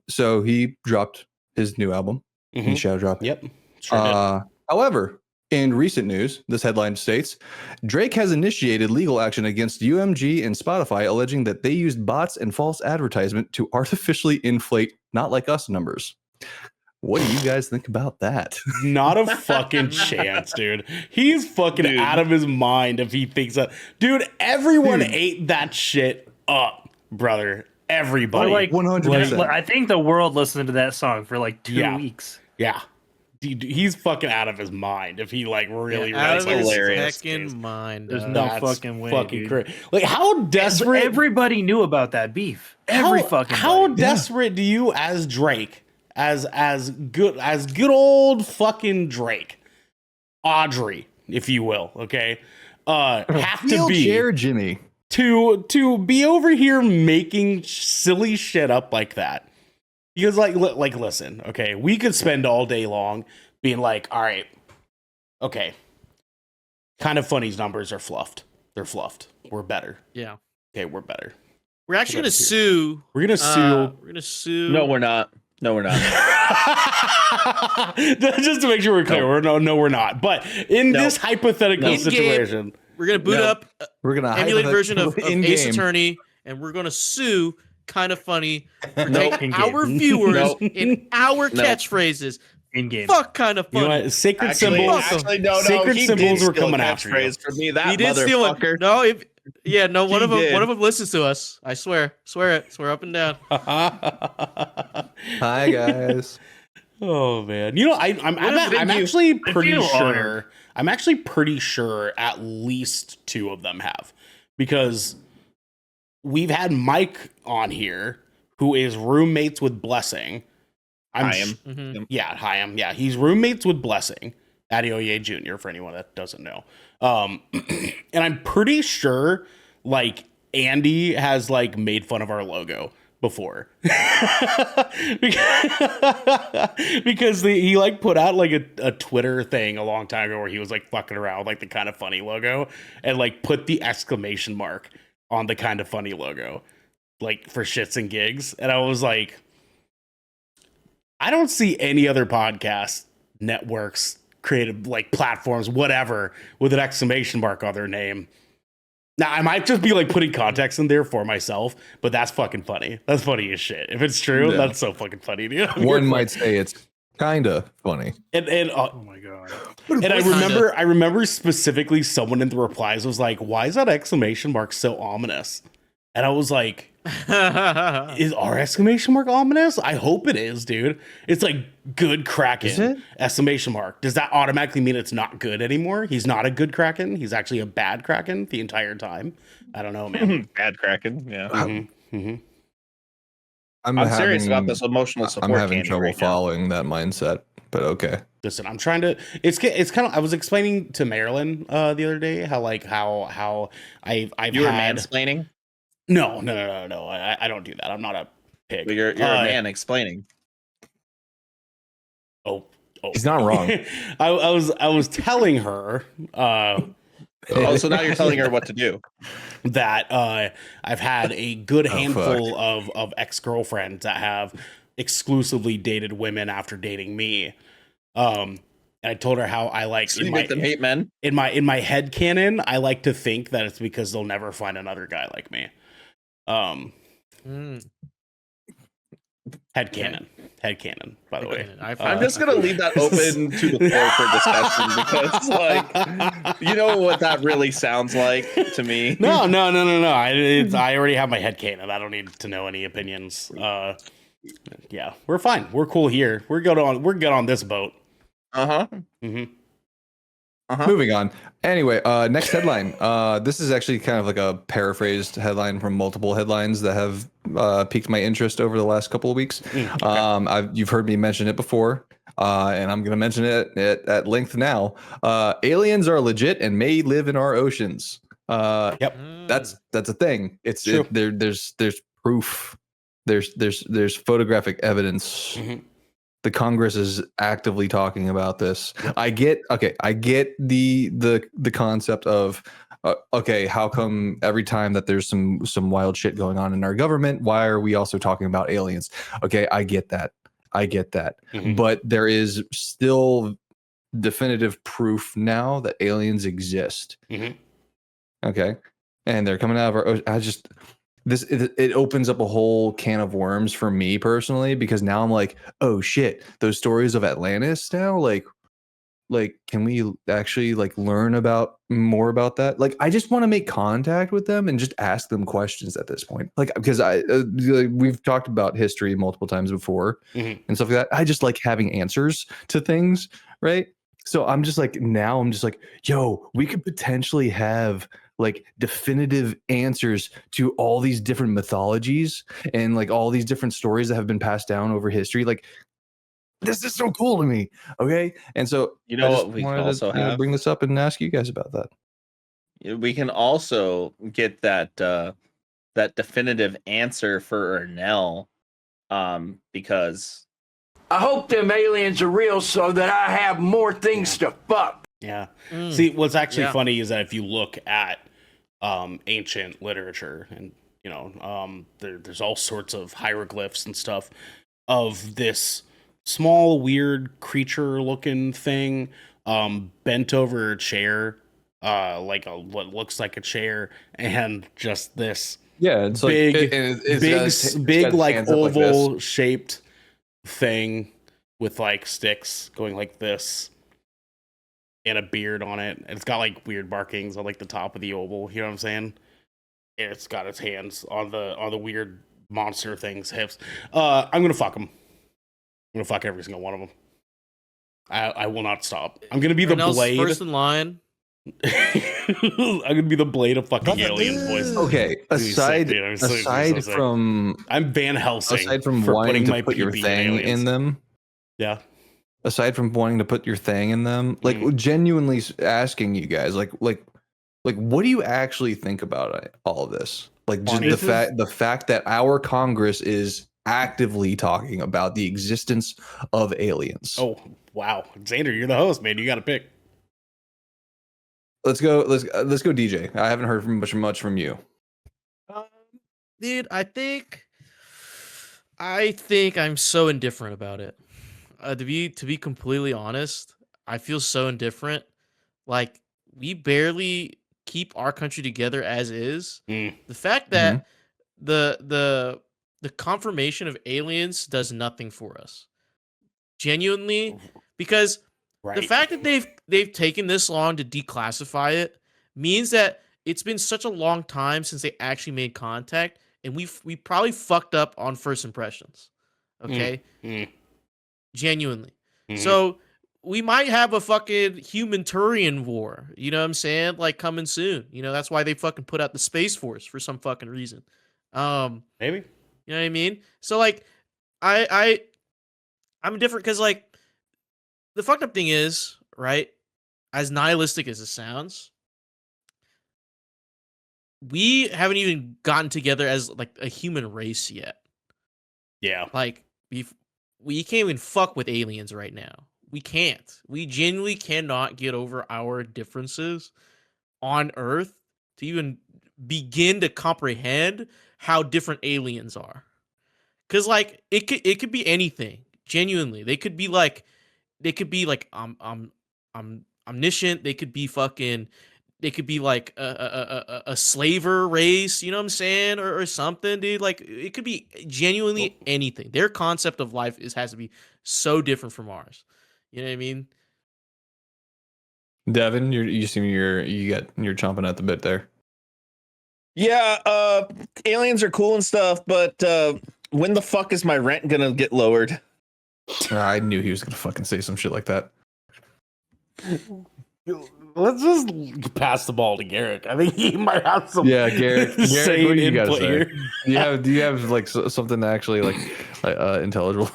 So he dropped his new album. He Mhm. shadow dropped. Yep. Sure did. However, in recent news, this headline states Drake has initiated legal action against UMG and Spotify, alleging that they used bots and false advertisement to artificially inflate Not Like Us numbers. What do you guys think about that? Not a fucking chance, dude. He's fucking out of his mind if he thinks that. Dude, everyone ate that shit up, brother. Everybody. But like 100%. I think the world listened to that song for like 2 Yeah. weeks. Yeah. Dude, he's fucking out of his mind if he like really Out of his hilarious. heckin' mind. There's dog. no That's fucking way, fucking dude. crazy. Like how desperate Everybody knew about that beef. how desperate do you as Drake as good old fucking Drake, Audrey, if you will, okay, have to be Wheelchair Jimmy. to be over here making silly shit up like that? Because like listen, okay, we could spend all day long being like, all right, okay, Kind of Funny's numbers are fluffed. They're fluffed. We're better. Yeah. Okay, we're better. We're actually gonna Here. sue. We're gonna sue. We're gonna sue. No, we're not. Just to make sure we're clear, we're not. But in No. this hypothetical In-game. situation, We're gonna boot No. up We're gonna emulated version of in Ace game. Attorney, and we're gonna sue Kind of Funny for Nope. taking In-game. our viewers Nope. in our Nope. catchphrases. In game. Fuck Kind of you know Funny. what? Sacred Actually, symbols. no. Sacred He symbols did were steal coming a after you. catchphrase from me. That He did steal one. motherfucker. No, one of them. did. One of them listens to us. I swear. Swear it. Swear up and down. Hi guys. Oh man, you know I'm actually pretty sure. I'm actually pretty sure at least two of them have, because we've had Mike on here who is roommates with Blessing. Hyam. Yeah, Hyam. Yeah, he's roommates with Blessing, Adeoye Jr. for anyone that doesn't know. And I'm pretty sure like Andy has like made fun of our logo before because he like put out like a Twitter thing a long time ago where he was like fucking around with like the Kind of Funny logo and like put the exclamation mark on the Kind of Funny logo like for shits and gigs. And I was like, I don't see any other podcast networks, creative like platforms, whatever, with an exclamation mark on their name. Now, I might just be like putting context in there for myself, but that's fucking funny. That's funny as shit. If it's true, that's so fucking funny, dude. One might say it's kind of funny. And Oh my god. and I remember specifically someone in the replies was like, "Why is that exclamation mark so ominous?" And I was like, is our exclamation mark ominous? I hope it is, dude. It's like good Kraken. Is it? Exclamation mark. Does that automatically mean it's not good anymore? He's not a good Kraken. He's actually a bad Kraken the entire time. I don't know, man. Bad Kraken. Yeah. I'm serious about this emotional support. I'm having candy trouble right now. following that mindset, but okay. Listen, I'm trying to. It's kind of. I was explaining to Marilyn the other day how I've You were had mansplaining. No. I don't do that. I'm not a pig. But you're a man explaining. Oh, He's not wrong. I was telling her So now you're telling her what to do. that I've had a good handful of ex-girlfriends that have exclusively dated women after dating me. And I told her how I like So you make them hate men. in my head canon, I like to think that it's because they'll never find another guy like me. Head canon, by the way. I'm just gonna leave that open to the floor for discussion because, like, you know what that really sounds like to me. No. I already have my head canon. I don't need to know any opinions. Yeah, we're fine. We're cool here. We're good on this boat. Moving on. Anyway, next headline. This is actually kind of like a paraphrased headline from multiple headlines that have piqued my interest over the last couple of weeks. You've heard me mention it before, and I'm going to mention it at length now. Aliens are legit and may live in our oceans. Yep, that's a thing. It's true. There's proof. There's photographic evidence. The Congress is actively talking about this. I get the concept of okay, how come every time that there's some wild shit going on in our government, why are we also talking about aliens? Okay, I get that. But there is still definitive proof now that aliens exist. Okay, and they're coming out of our. It opens up a whole can of worms for me personally, because now I'm like, oh shit, those stories of Atlantis now, like can we actually like learn about more about that? Like, I just want to make contact with them and just ask them questions at this point, like, because we've talked about history multiple times before and stuff like that. I just like having answers to things, right? So I'm just like, yo, we could potentially have like definitive answers to all these different mythologies and like all these different stories that have been passed down over history. Like, this is so cool to me. Okay. And so, you know what we can also have? Bring this up and ask you guys about that. We can also get that definitive answer for Ernell, because I hope them aliens are real so that I have more things to fuck. Yeah. See, what's actually funny is that if you look at ancient literature, and you know, there's all sorts of hieroglyphs and stuff of this small, weird creature-looking thing bent over a chair, like what looks like a chair, and just this it's big like oval shaped thing with like sticks going like this. And a beard on it. It's got like weird markings on like the top of the oval. You know what I'm saying? And it's got its hands on the weird monster thing's hips. I'm gonna fuck them. I'm gonna fuck every single one of them. I will not stop. I'm gonna be the blade. First in line. I'm gonna be the blade of fucking aliens, boys. Okay, aside from I'm Van Helsing. Aside from for wanting putting to my put your PB thing in them, Yeah. aside from wanting to put your thing in them, like genuinely asking you guys, like what do you actually think about all of this? Like just the fact that our Congress is actively talking about the existence of aliens. Oh, wow. Xander, you're the host, man. You got to pick. Let's go DJ. I haven't heard much from you. Dude, I think I'm so indifferent about it. To be completely honest, I feel so indifferent. Like we barely keep our country together as is. The fact that the confirmation of aliens does nothing for us. Genuinely, because the fact that they've taken this long to declassify it means that it's been such a long time since they actually made contact, and we probably fucked up on first impressions. Okay, genuinely. So we might have a fucking human Turian war. You know what I'm saying? Like coming soon. You know that's why they fucking put out the Space Force for some fucking reason. Maybe. You know what I mean? So like, I'm different because like the fucked up thing is, right? As nihilistic as it sounds, we haven't even gotten together as like a human race yet. Yeah. Like we can't even fuck with aliens right now. We can't. We genuinely cannot get over our differences on Earth to even begin to comprehend how different aliens are. Cause like it could be anything. Genuinely, they could be like omniscient. They could be fucking. They could be like a slaver race. You know what I'm saying, or something, dude. Like it could be genuinely anything. Their concept of life has to be so different from ours. You know what I mean? Devin, you're chomping at the bit there. Yeah, aliens are cool and stuff, but when the fuck is my rent gonna get lowered? I knew he was gonna fucking say some shit like that. Let's just pass the ball to Garrick. I think he might have some. Yeah, Garrick, what do you gotta say? here. Do you have like something actually like intelligible?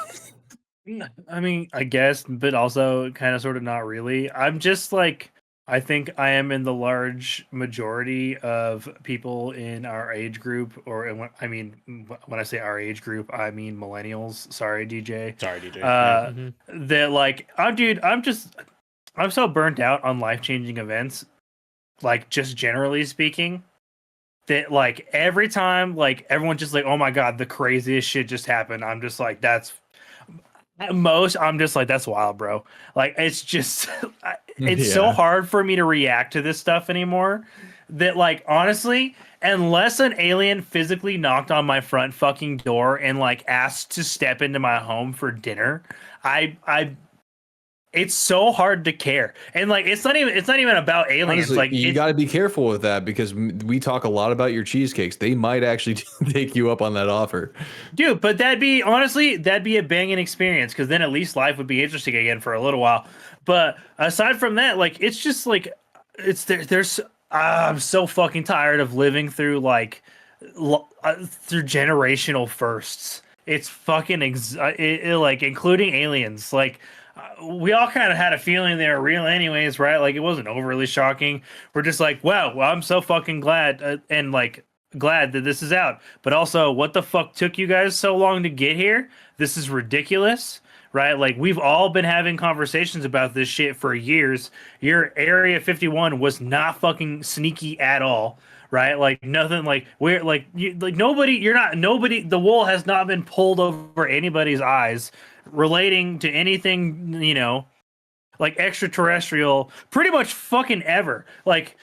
I mean, I guess, but also kind of sort of not really. I'm just like, I think I am in the large majority of people in our age group, when I say our age group, I mean millennials. Sorry, DJ. Sorry, DJ. That like, I'm so burnt out on life-changing events, like just generally speaking, that like every time like everyone's just like, oh my god, the craziest shit just happened. I'm just like, that's wild, bro. Like it's just it's so hard for me to react to this stuff anymore that like honestly, unless an alien physically knocked on my front fucking door and like asked to step into my home for dinner, it's so hard to care. And like it's not even about aliens. Honestly, like you got to be careful with that because we talk a lot about your cheesecakes. They might actually take you up on that offer, dude. But that'd be a banging experience because then at least life would be interesting again for a little while. But aside from that, like it's just like I'm so fucking tired of living through like through generational firsts. It's fucking like including aliens. Like we all kind of had a feeling they were real anyways, right? Like it wasn't overly shocking. We're just like, wow, well, I'm so fucking glad and like glad that this is out. But also, what the fuck took you guys so long to get here? This is ridiculous, right? Like we've all been having conversations about this shit for years. Your Area 51 was not fucking sneaky at all. Right, like nothing. Like we're like nobody. You're not nobody. The wool has not been pulled over anybody's eyes relating to anything. You know, like extraterrestrial. Pretty much fucking ever. Like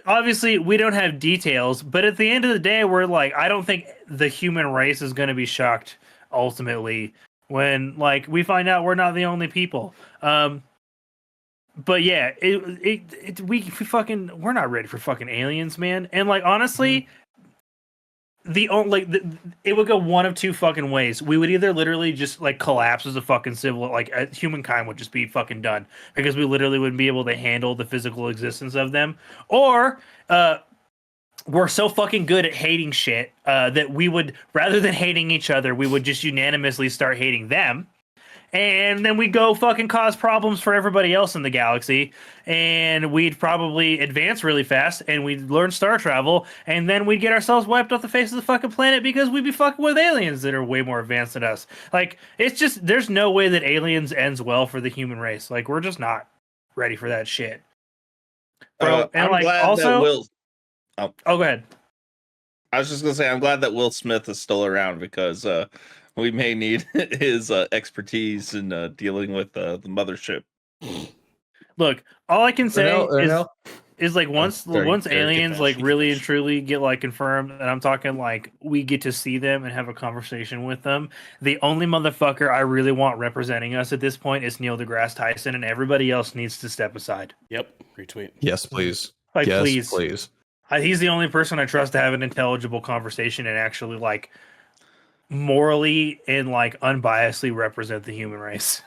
obviously we don't have details, but at the end of the day, we're like, I don't think the human race is going to be shocked ultimately when like we find out we're not the only people. But yeah, we're not ready for fucking aliens, man. And like honestly, it would go one of two fucking ways. We would either literally just like collapse as a fucking humankind would just be fucking done because we literally wouldn't be able to handle the physical existence of them, or we're so fucking good at hating shit that we would rather than hating each other, we would just unanimously start hating them. and then we'd go fucking cause problems for everybody else in the galaxy, and we'd probably advance really fast, and we'd learn star travel, and then we'd get ourselves wiped off the face of the fucking planet because we'd be fucking with aliens that are way more advanced than us. Like, it's just, there's no way that aliens ends well for the human race. Like, we're just not ready for that shit. Bro, and I'm like, glad also, that Will. oh, go ahead. I was just gonna say, I'm glad that Will Smith is still around because we may need his expertise in dealing with the mothership. Look, all I can say Ernell? is like once sorry, once Derek, aliens get like fish, really get and fish. truly get like confirmed, and I'm talking like we get to see them and have a conversation with them. The only motherfucker I really want representing us at this point is Neil deGrasse Tyson, and everybody else needs to step aside. Yep, retweet. Yes, please. Like, yes, please. He's the only person I trust to have an intelligible conversation and actually like morally and like unbiasedly represent the human race.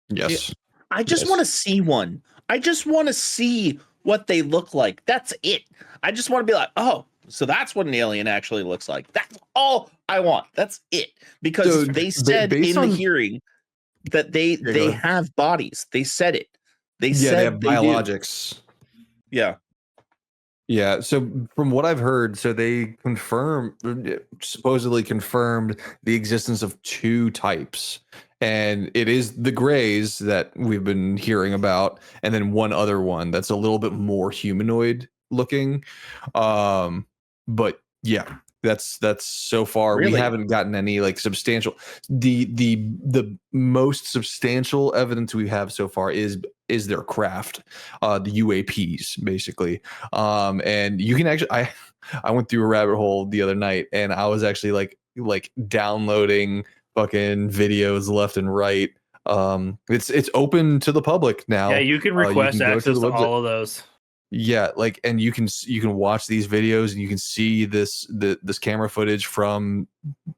Yes. I just Yes. want to see one. I just want to see what they look like. That's it. I just want to be like, oh, so that's what an alien actually looks like. That's all I want. That's it. Because So, they said based in the on- hearing that go they ahead. have bodies. They said it. They Yeah, said they have do. biologics. Yeah. Yeah, so from what I've heard, so they supposedly confirmed the existence of two types, and it is the grays that we've been hearing about, and then one other one that's a little bit more humanoid looking. But yeah, that's so far we Really? haven't gotten any like substantial. The most substantial evidence we have so far is their craft, the UAPs basically. And you can actually I went through a rabbit hole the other night, and I was actually like downloading fucking videos left and right. It's open to the public now. Yeah, you can request go to access the to website. all of those. Yeah, like, and you can watch these videos, and you can see this camera footage from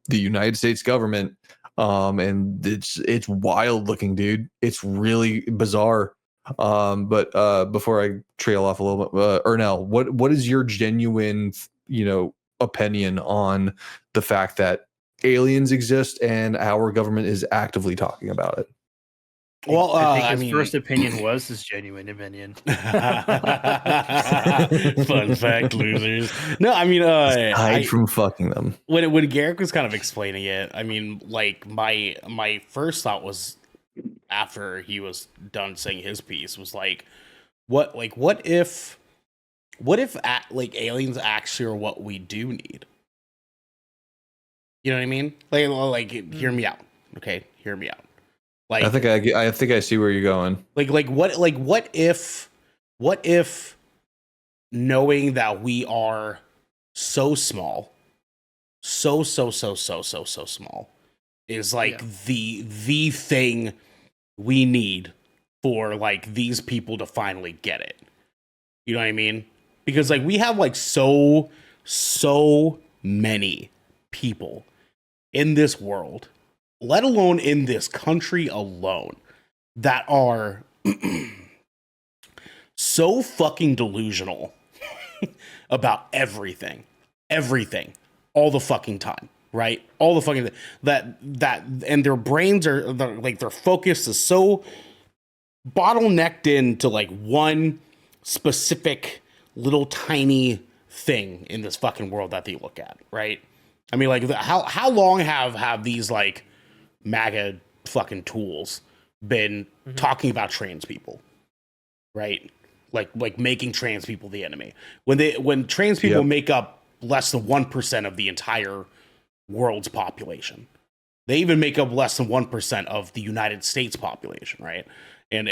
the United States government. And it's wild looking, dude. It's really bizarre. But before I trail off a little bit, Ernell, what is your genuine, opinion on the fact that aliens exist and our government is actively talking about it? Well, I think I his mean, first opinion was his genuine opinion. fun fact, losers. No, I mean, Hide from fucking them. when Garrick was kind of explaining it, I mean, like my first thought was after he was done saying his piece was like, what if like aliens actually are what we do need? You know what I mean? Like hear me out, okay? Hear me out. Like I think I see where you're going. what if knowing that we are so small, so small is like the thing we need for like these people to finally get it. You know what I mean? Because like we have like so many people in this world, let alone in this country alone, that are so fucking delusional about everything, all the fucking time, right? All the fucking that, and their brains are like their focus is so bottlenecked into like one specific little tiny thing in this fucking world that they look at, right? I mean, like how long have these like MAGA fucking tools been talking about trans people, right? Like making trans people the enemy when trans people make up less than 1% of the entire world's population. They even make up less than 1% of the United States population, right? And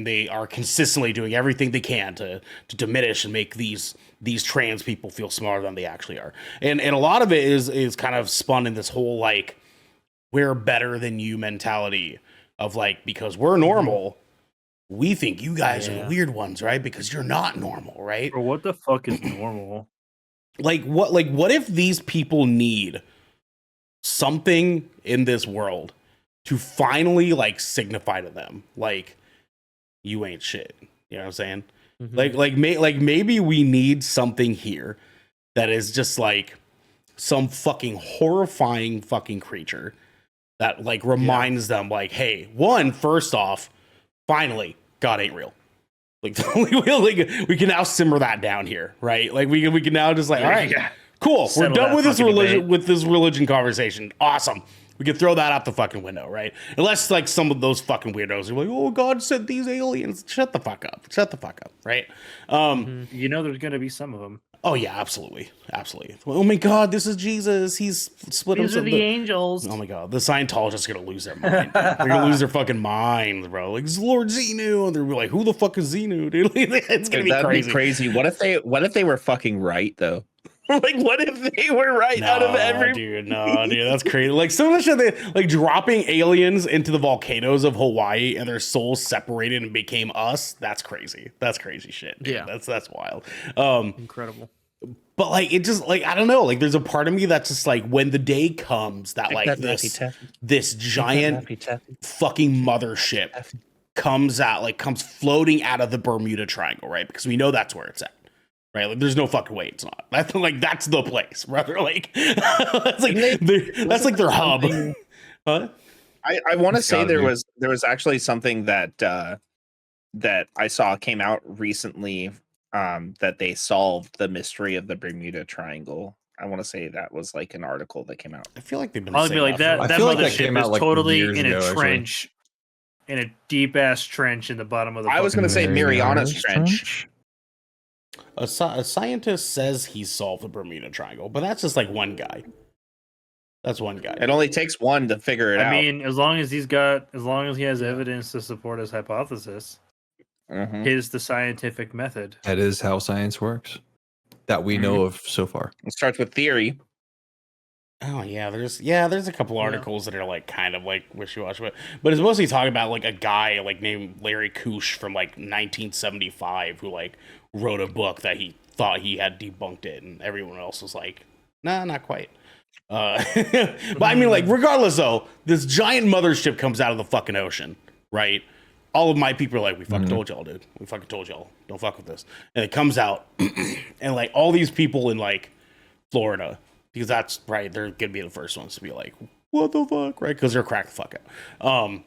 they are consistently doing everything they can to diminish and make these trans people feel smarter than they actually are. And a lot of it is kind of spun in this whole like we're better than you mentality of like, because we're normal, we think you guys are the weird ones, right? Because you're not normal, right? Or what the fuck is normal? Like what if these people need something in this world to finally like signify to them like you ain't shit. You know what I'm saying? Mhm. Like maybe we need something here that is just like some fucking horrifying fucking creature that like reminds them like, hey, first off, finally, God ain't real. Like, we can now simmer that down here, right? Like we can now just like, all right, cool, we're done with this religion conversation. Awesome. We can throw that out the fucking window, right? Unless like some of those fucking weirdos are like, oh, God sent these aliens. Shut the fuck up, right? You know, there's gonna be some of them. Oh yeah, absolutely. Oh my God, this is Jesus. He's split These are himself. the angels. Oh my God, the Scientologists are gonna lose their mind. They're gonna lose their fucking minds, bro. Like, it's Lord Xenu, and they're like, who the fuck is Xenu, dude? It's gonna be crazy. What if they were fucking right though? Like, what if they were right out of every? Dude, that's crazy. Like, some of the shit, they like dropping aliens into the volcanoes of Hawaii and their souls separated and became us. That's crazy. That's crazy shit. Dude. Yeah, that's wild. Incredible. But like, it just like, I don't know. Like, there's a part of me that's just like, when the day comes that like this giant fucking mothership comes floating out of the Bermuda Triangle, right? Because we know that's where it's at. Right, like there's no fucking way it's not. That's like that's the place, brother. Like that's like their hub. Huh? I want to say there was actually something that that I saw came out recently that they solved the mystery of the Bermuda Triangle. I want to say that was like an article that came out. I feel like they've been I'll be like that. I That feel like that mothership came out, is like, totally years in a ago, trench, in a deep ass trench in the bottom of the. I was going to say Mariana's Trench. A scientist says he solved the Bermuda Triangle, but that's just like one guy. That's one guy. It only takes one to figure it out. I mean, as long as he has evidence to support his hypothesis, is the scientific method. That is how science works. That we know of so far. It starts with theory. Oh yeah, there's a couple articles that are like kind of like wishy-washy, but it's mostly talking about like a guy like named Larry Kush from like 1975 who like wrote a book that he thought he had debunked it, and everyone else was like, nah, not quite. But I mean, like, regardless though, this giant mothership comes out of the fucking ocean, right? All of my people are like, we fucking told y'all, dude. We fucking told y'all. Don't fuck with this. And it comes out, and like all these people in like Florida, because that's right, they're gonna be the first ones to be like, what the fuck, right? Because they're cracked the fuck out.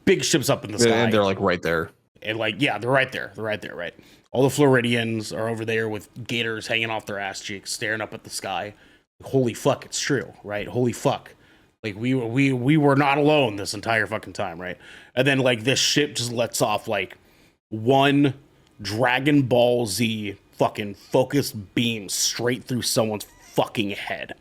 Big ships up in the sky, And they're like right there. And like, yeah, they're right there, right? All the Floridians are over there with gators hanging off their ass cheeks, staring up at the sky. Holy fuck, it's true, right? Holy fuck. Like, we were not alone this entire fucking time, right? And then like this ship just lets off like one Dragon Ball Z fucking focused beam straight through someone's fucking head.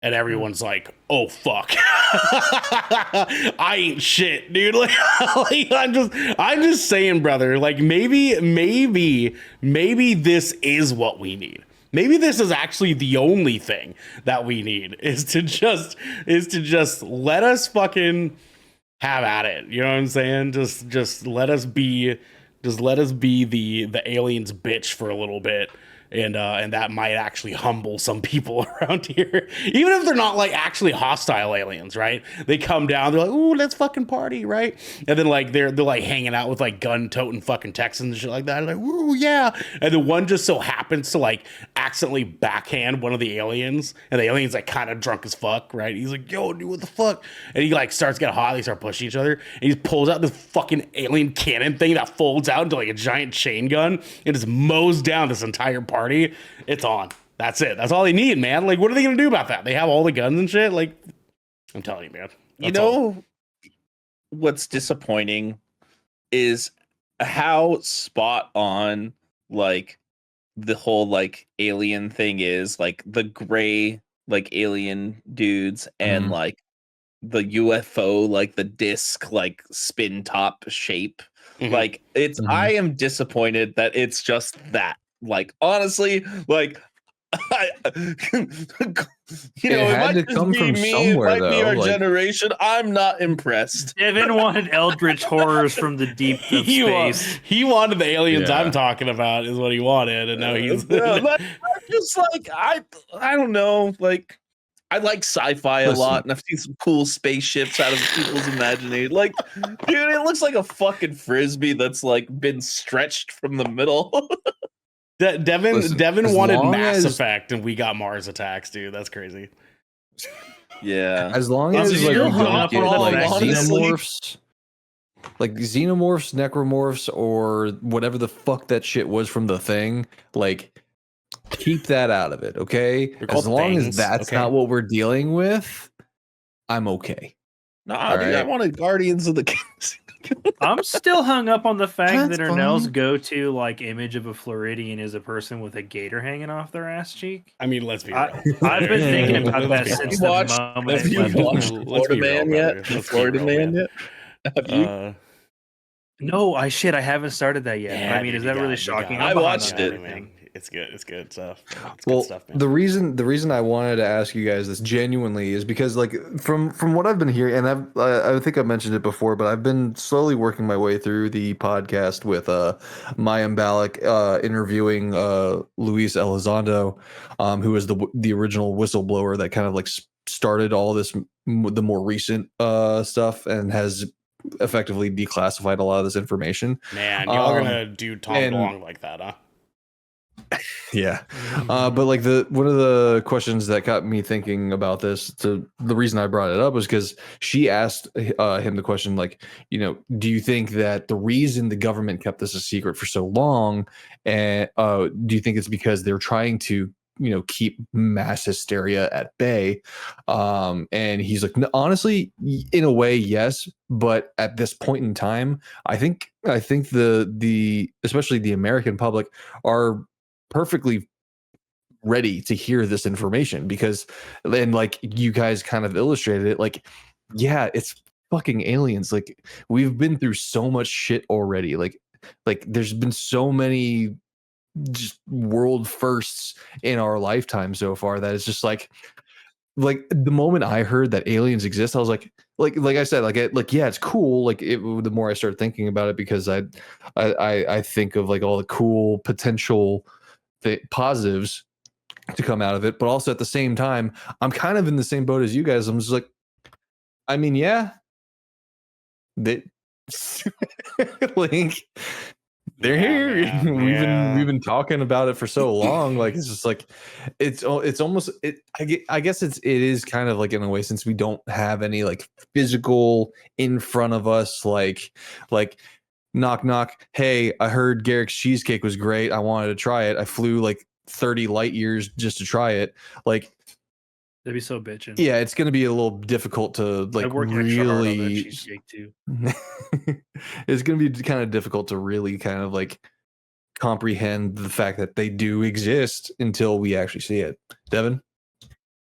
And everyone's like, oh fuck. I ain't shit, dude. Like, I'm just saying, brother, like maybe this is what we need. Maybe this is actually the only thing that we need is to just let us fucking have at it. You know what I'm saying? Just let us be the aliens bitch for a little bit. And that might actually humble some people around here, even if they're not like actually hostile aliens, right? They come down, they're like, "Ooh, let's fucking party," right? And then like they're like hanging out with like gun-toting fucking Texans and shit like that. Like, "Ooh, yeah!" And the one just so happens to like accidentally backhand one of the aliens, and the alien's like kind of drunk as fuck, right? He's like, "Yo, dude, what the fuck?" And he like starts getting hot. They start pushing each other, and he pulls out this fucking alien cannon thing that folds out into like a giant chain gun and just mows down this entire party. It's on. That's it. That's all they need, man. Like, what are they gonna do about that? They have all the guns and shit. Like, I'm telling you, man. You know what's disappointing is how spot on like the whole like alien thing is, like the gray like alien dudes and like the UFO, like the disc, like spin top shape. Like it's I am disappointed that it's just that. Like, honestly, like, you know, it might just be me, somewhere, it might be our generation. I'm not impressed. Devin wanted eldritch horrors from the deep of space. He wanted the aliens I'm talking about is what he wanted, and now he's I'm just like, I don't know, like, I like sci-fi a lot, and I've seen some cool spaceships out of people's imagination. Like, dude, it looks like a fucking frisbee that's like been stretched from the middle. Devin wanted Mass Effect, and we got Mars Attacks, dude. That's crazy. Yeah. As long I'm as like still we hung don't up get on the like fact that- xenomorphs, necromorphs, or whatever the fuck that shit was from The Thing, like keep that out of it, okay? They're As called long as things, that's okay? not what we're dealing with, I'm okay. Nah, dude, I right. wanted Guardians of the Galaxy. I'm still hung up on the fact That's that Ernell's fine. go-to like image of a Floridian is a person with a gator hanging off their ass cheek. I mean, let's be real. I've been thinking about that Let's be since real. the watched- moment Have it you left. watched Let's be Florida real, Man brother. yet? Let's be Florida real, Man man. yet? Have you? No, I haven't started that yet. Yeah, I mean, dude, is you that really got it, you shocking? got it. I I'm behind watched on it. everything. It's good. It's good stuff. It's Well, good stuff, man. the reason I wanted to ask you guys this genuinely is because like from what I've been hearing, and I think I've mentioned it before, but I've been slowly working my way through the podcast with Mayim Balak interviewing Luis Elizondo, who was the original whistleblower that kind of like started all this the more recent stuff and has effectively declassified a lot of this information. Man, y'all gonna do Tom and- DeLonge like that, huh? Yeah. But like one of the questions that got me thinking about this, the reason I brought it up was because she asked him the question, like, you know, do you think that the reason the government kept this a secret for so long, and do you think it's because they're trying to, you know, keep mass hysteria at bay? And he's like, "No, honestly, in a way, yes, but at this point in time, I think the especially the American public are perfectly ready to hear this information because then like you guys kind of illustrated it, like, yeah, it's fucking aliens. Like we've been through so much shit already. Like there's been so many just world firsts in our lifetime so far that it's just like the moment I heard that aliens exist, I was like I said, yeah, it's cool. Like the more I start thinking about it, because I think of like all the cool potential positives to come out of it, but also at the same time, I'm kind of in the same boat as you guys. I'm just like, I mean, yeah, they like they're here. man, We've been talking about it for so long. Like it's just like it's almost it. I guess it is kind of like in a way, since we don't have any like physical in front of us, like knock knock. Hey, I heard Garrick's cheesecake was great. I wanted to try it. I flew like 30 light years just to try it. Like That'd be so bitching. yeah, it's going to be a little difficult to like I'd work extra hard on that really cheesecake too. it's going to be kind of difficult to really kind of like comprehend the fact that they do exist until we actually see it. Devin?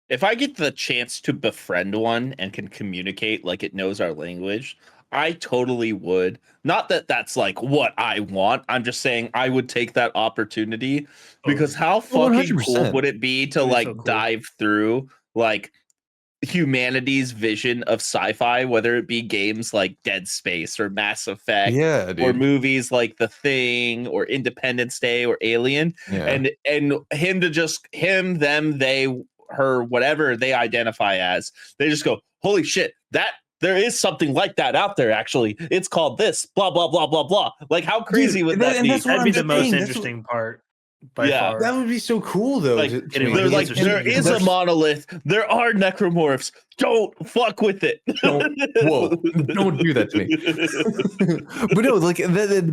If I get the chance to befriend one and can communicate like it knows our language, I totally would. Not that that's like what I want. I'm just saying I would take that opportunity because how fucking cool 100%. would it be to That'd be like so cool. dive through like humanity's vision of sci-fi, whether it be games like Dead Space or Mass Effect, Yeah, dude. or movies like The Thing or Independence Day or Alien, Yeah. and him to just him, them, they, her, whatever they identify as, they just go, holy shit, that there is something like that out there. Actually, it's called this, blah blah blah blah blah. Like, how crazy Dude, would and that be? that's what That'd I'm be the most saying. interesting part by Yeah. far. That would be so cool, though. Like, to getting, me. They're like, answers there to your is a questions. monolith. There are necromorphs. Don't fuck with it. Whoa, don't do that to me. But no, like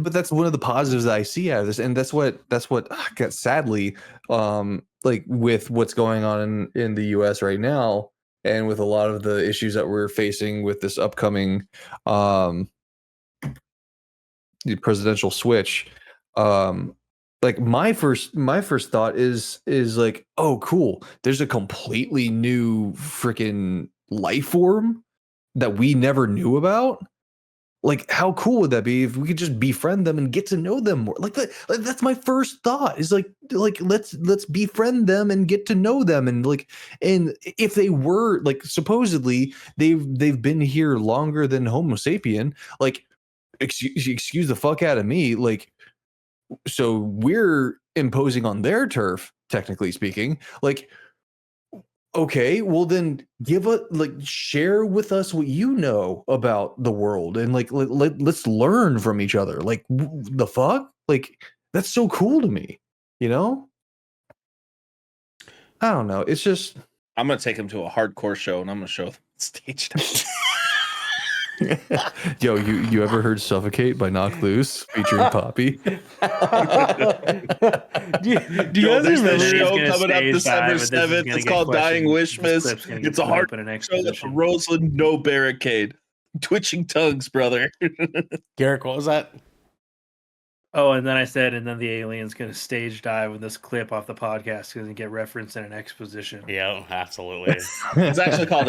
but that's one of the positives that I see out of this, and that's what got sadly, like with what's going on in the U.S. right now, and with a lot of the issues that we're facing with this upcoming the presidential switch. Like my first thought is like, oh cool, there's a completely new freaking life form that we never knew about. Like how cool would that be if we could just befriend them and get to know them more? Like that's my first thought, is like let's befriend them and get to know them, and like, and if they were like, supposedly they've been here longer than Homo sapien, like excuse the fuck out of me, like, so we're imposing on their turf, technically speaking. Like, okay, well then share with us what you know about the world, and like let's learn from each other. Like the fuck, like that's so cool to me, you know. I don't know, it's just I'm gonna take him to a hardcore show and I'm gonna show them stage dive. Yo, you ever heard "Suffocate" by Knocked Loose featuring Poppy? Do you guys There's remember? this show gonna coming up stage December dive, and this is 7th. gonna It's get called Dying questioned. This Wishmas. clip's gonna get It's a put hard up in an show with exposition. Roseland, no barricade. Twitching tongues, brother. Garrick, what was that? Oh, and then I said, and then the alien's gonna stage dive with this clip off the podcast because it get referenced in an exposition. Yeah, absolutely. It's actually called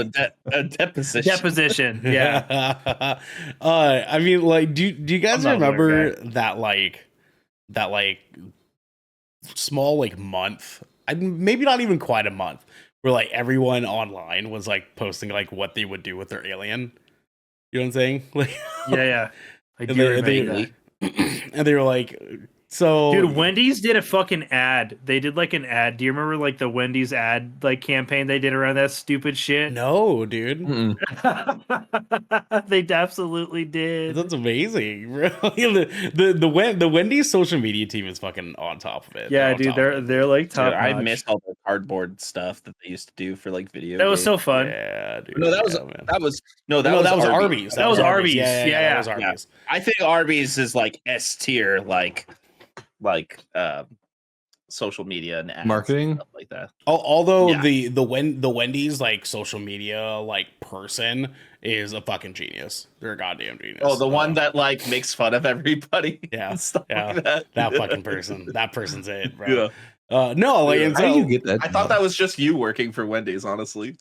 a deposition. Deposition. Yeah. I mean, like, do you guys I'm not a lawyer remember that small like month? Maybe not even quite a month, where like everyone online was like posting like what they would do with their alien. You know what I'm saying? Like, Yeah. I do they- remember that. and they were like, so Dude, Wendy's did a fucking ad. They did like an ad. Do you remember like the Wendy's ad like campaign they did around that stupid shit? no, dude. Mm-mm. They absolutely did. That's amazing. Really. The Wendy's social media team is fucking on top of it. Yeah, on dude, top of it. they're like Dude, top. I notch. miss all the cardboard stuff that they used to do for like video. That was games. so fun. Yeah, dude. No, that was yeah, man. that was Arby's. That was Arby's. Yeah, Yeah. that was Arby's. I think Arby's is like S tier, like social media and ads Marketing? and stuff like that. Although Yeah. the Wendy's like social media like person is a fucking genius. They're a goddamn genius. Oh, the one that like makes fun of everybody. Yeah, and stuff yeah. like that. that fucking person. That person's it, bro. Yeah. No, like, Yeah. and How do you so get that? I thought that was just you working for Wendy's, honestly.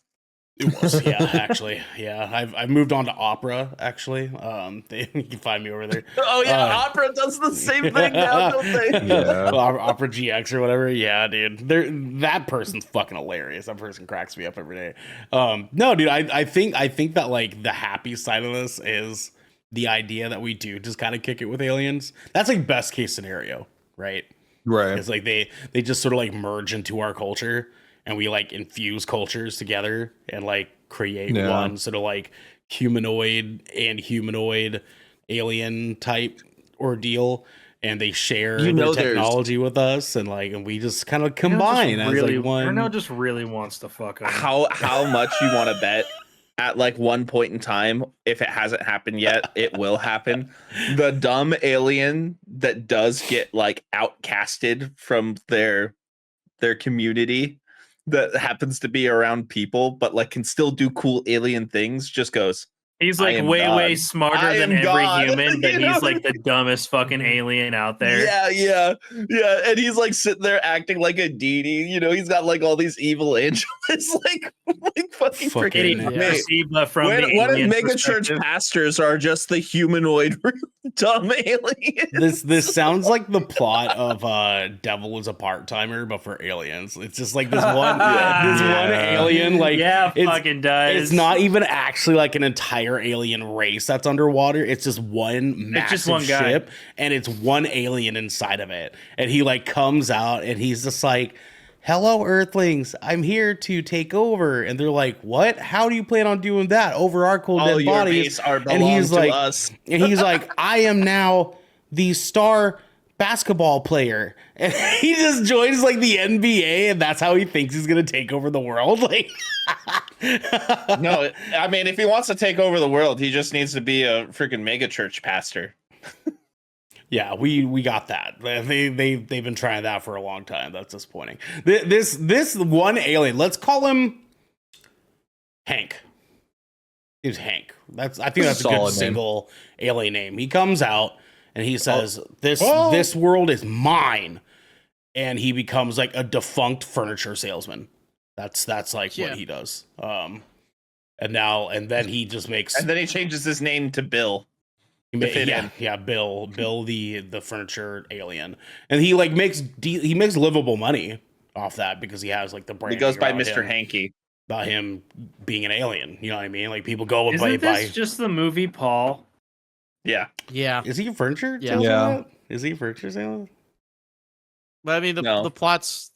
it was, yeah, actually, yeah. I've moved on to Opera, actually. You can find me over there. Oh yeah, Uh, Opera does the same thing now, don't they? Yeah. Opera GX or whatever. Yeah, dude. That person's fucking hilarious. That person cracks me up every day. No, dude, I think that like the happy side of this is the idea that we do just kind of kick it with aliens. That's like best case scenario, right? Right. It's like they just sort of like merge into our culture and we like infuse cultures together and like create Yeah. one sort of like humanoid alien type ordeal, and they share You their know there's- technology with us, and we just kind of Ernell combine just as really, like one. Ernell just really wants to fuck up. How much you want to bet at like one point in time, if it hasn't happened yet, it will happen. The dumb alien that does get like outcasted from their community that happens to be around people, but like can still do cool alien things, just goes, He's I like am way God. smarter I than am every God. human, but You know he's what I like the dumbest fucking alien out there. yeah, and he's like sitting there acting like a deity. You know, he's got like all these evil angels, like fucking Fucking freaking yeah. See, but from What the if alien mega church perspective- pastors are just the humanoid dumb aliens? This sounds like the plot of Devil is a Part-Timer, but for aliens. It's just like this one alien, like yeah, it's- fucking does. It's not even actually like an entire alien race that's underwater. It's just one massive just one guy. ship, and it's one alien inside of it. And he like comes out, and he's just like, "Hello, Earthlings. I'm here to take over." And they're like, "What? How do you plan on doing that over our cold All dead your bodies?" base are And belong he's to like, us. and he's like, "I am now the star basketball player," and he just joins like the NBA, and that's how he thinks he's gonna take over the world. Like, No, I mean, if he wants to take over the world, he just needs to be a freaking mega church pastor. yeah, we got that. They've been trying that for a long time. That's disappointing. This one alien, let's call him Hank. He's Hank. I think that's a good Solid name. single alien name. He comes out and he says, "This world is mine," and he becomes like a defunct furniture salesman. That's like Yeah. what he does. And then he just makes And then he changes his name to Bill. to fit in. Bill the furniture alien, and he like makes livable money off that because he has like the brand. He goes by Mr. Hanky. About him being an alien. You know what I mean? Like people go and Isn't buy. this just the movie Paul? Yeah. Yeah, Is he a furniture? Yeah. salesman? Is he a furniture salesman? but I mean No. the plot's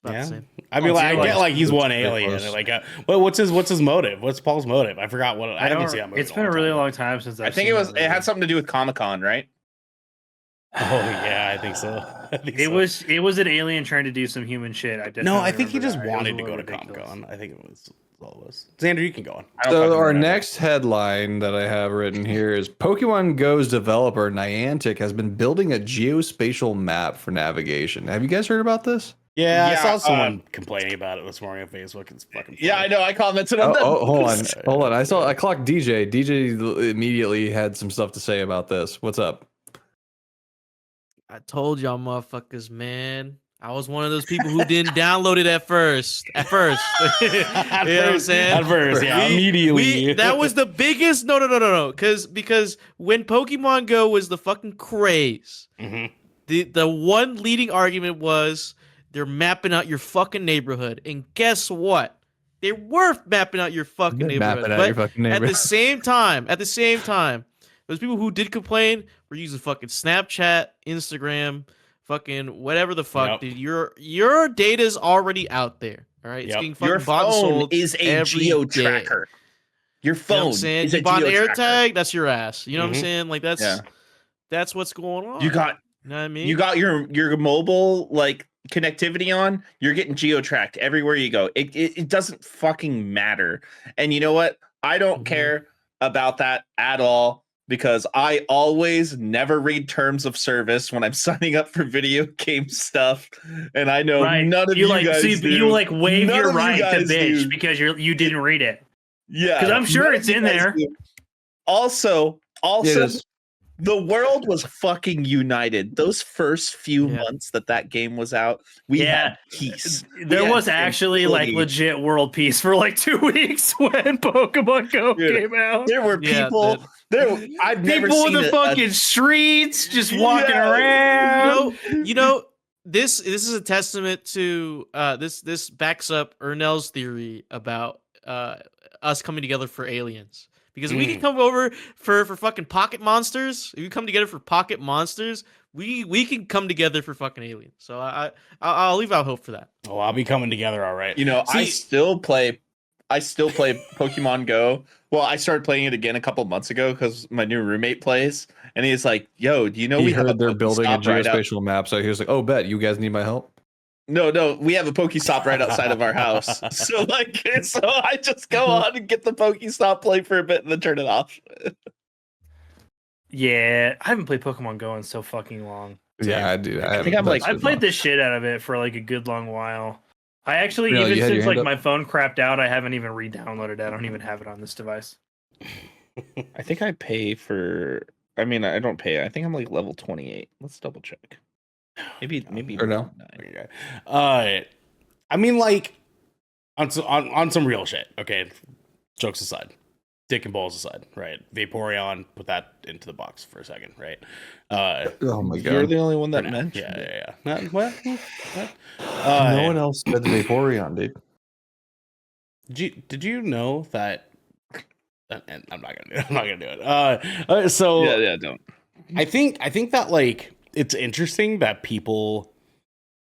not Yeah. the same. I mean, Oh, like, I so get like he's it's one pretty alien. close. Like, but what's his motive? What's Paul's motive? I forgot what. I haven't seen that movie. It's in been a really time. long time since I think it had something to do with Comic-Con, right? Oh yeah, I think so. I think It so. was an alien trying to do some human shit. I definitely No, I think he remember just that. It was a wanted to little go to Comic ridiculous. Con. I think it was all it was. Xander, you can go on. I don't So fucking our remember. next headline that I have written here is Pokemon Go's developer Niantic has been building a geospatial map for navigation. Have you guys heard about this? Yeah, I Yeah, saw someone complaining about it this morning on Facebook. It's fucking funny. Yeah, I know. I commented on that. Hold on. I clocked DJ. DJ immediately had some stuff to say about this. What's up? I told y'all motherfuckers, man. I was one of those people who didn't download it at first. At first. You know what I'm saying? At first, yeah, immediately. That was the biggest no. Because when Pokemon Go was the fucking craze, Mhm. the one leading argument was they're mapping out your fucking neighborhood. And guess what? They were mapping out your fucking neighborhood. Mapping out But your fucking at neighborhood. the same time, those people who did complain were using fucking Snapchat, Instagram, fucking whatever the fuck, Yep. dude. Your data's already out there. All right, it's Yep. getting fucking Your bought and phone sold is a every geo day. tracker. Your You know what phone I'm saying? is You a bought an geo AirTag, tracker. that's your ass. You know what I'm Mhm. saying? Like that's what's going on. You got you know what I mean? you got your mobile like connectivity on. You're getting geo tracked everywhere you go. It doesn't fucking matter. And you know what? I don't Mhm. care about that at all because I always never read terms of service when I'm signing up for video game stuff, and I know Right. none of you guys do. you like waive None your of you right to guys bitch do. because you didn't read it. Yeah, 'Cause I'm sure none of it's you in guys there. do. Also, Yes. the world was fucking united. Those first few Yeah. months that game was out, we had peace. There We had was actually like tranquility. legit world peace for like 2 weeks when Pokemon Go Dude, came out. There were Yeah, people. that- I've never People in seen the fucking streets just walking Yeah. around. You know, this is a testament to this backs up Ernell's theory about us coming together for aliens. Because if we can come over for fucking pocket monsters, if we come together for pocket monsters, we can come together for fucking aliens. So I'll leave out hope for that. Oh, I'll be coming together, all right. You know, I See- still play Pokemon Go. Well, I started playing it again a couple months ago because my new roommate plays, and he's like, "Yo, do you know He we have a heard they're building a Pokestop right out?" geospatial map, so he was like, "Oh, bet you guys need my help." No, we have a Pokestop right outside of our house. So I just go on and get the Pokestop, play for a bit, and then turn it off. Yeah, I haven't played Pokemon Go in so fucking long. Yeah, I do. I think I'm like- I played the shit out of it for like a good long while. I actually, Really? even You had your since hand like up? my phone crapped out, I haven't even re-downloaded it. I don't even have it on this device. I think I pay for. I mean, I don't pay. I think I'm like level 28. Let's double check. Maybe Or no? 29. Okay. I mean, like on some real shit. Okay, jokes aside, dick and balls aside, right? Vaporeon, put that into the box for a second, right? Oh my You're god! the only one that for now. mentioned it. Yeah. Not, what? No one else said Vaporeon, dude. Did you know that? And I'm not gonna do it. I'm not gonna do it. So Yeah, don't. I think that like it's interesting that people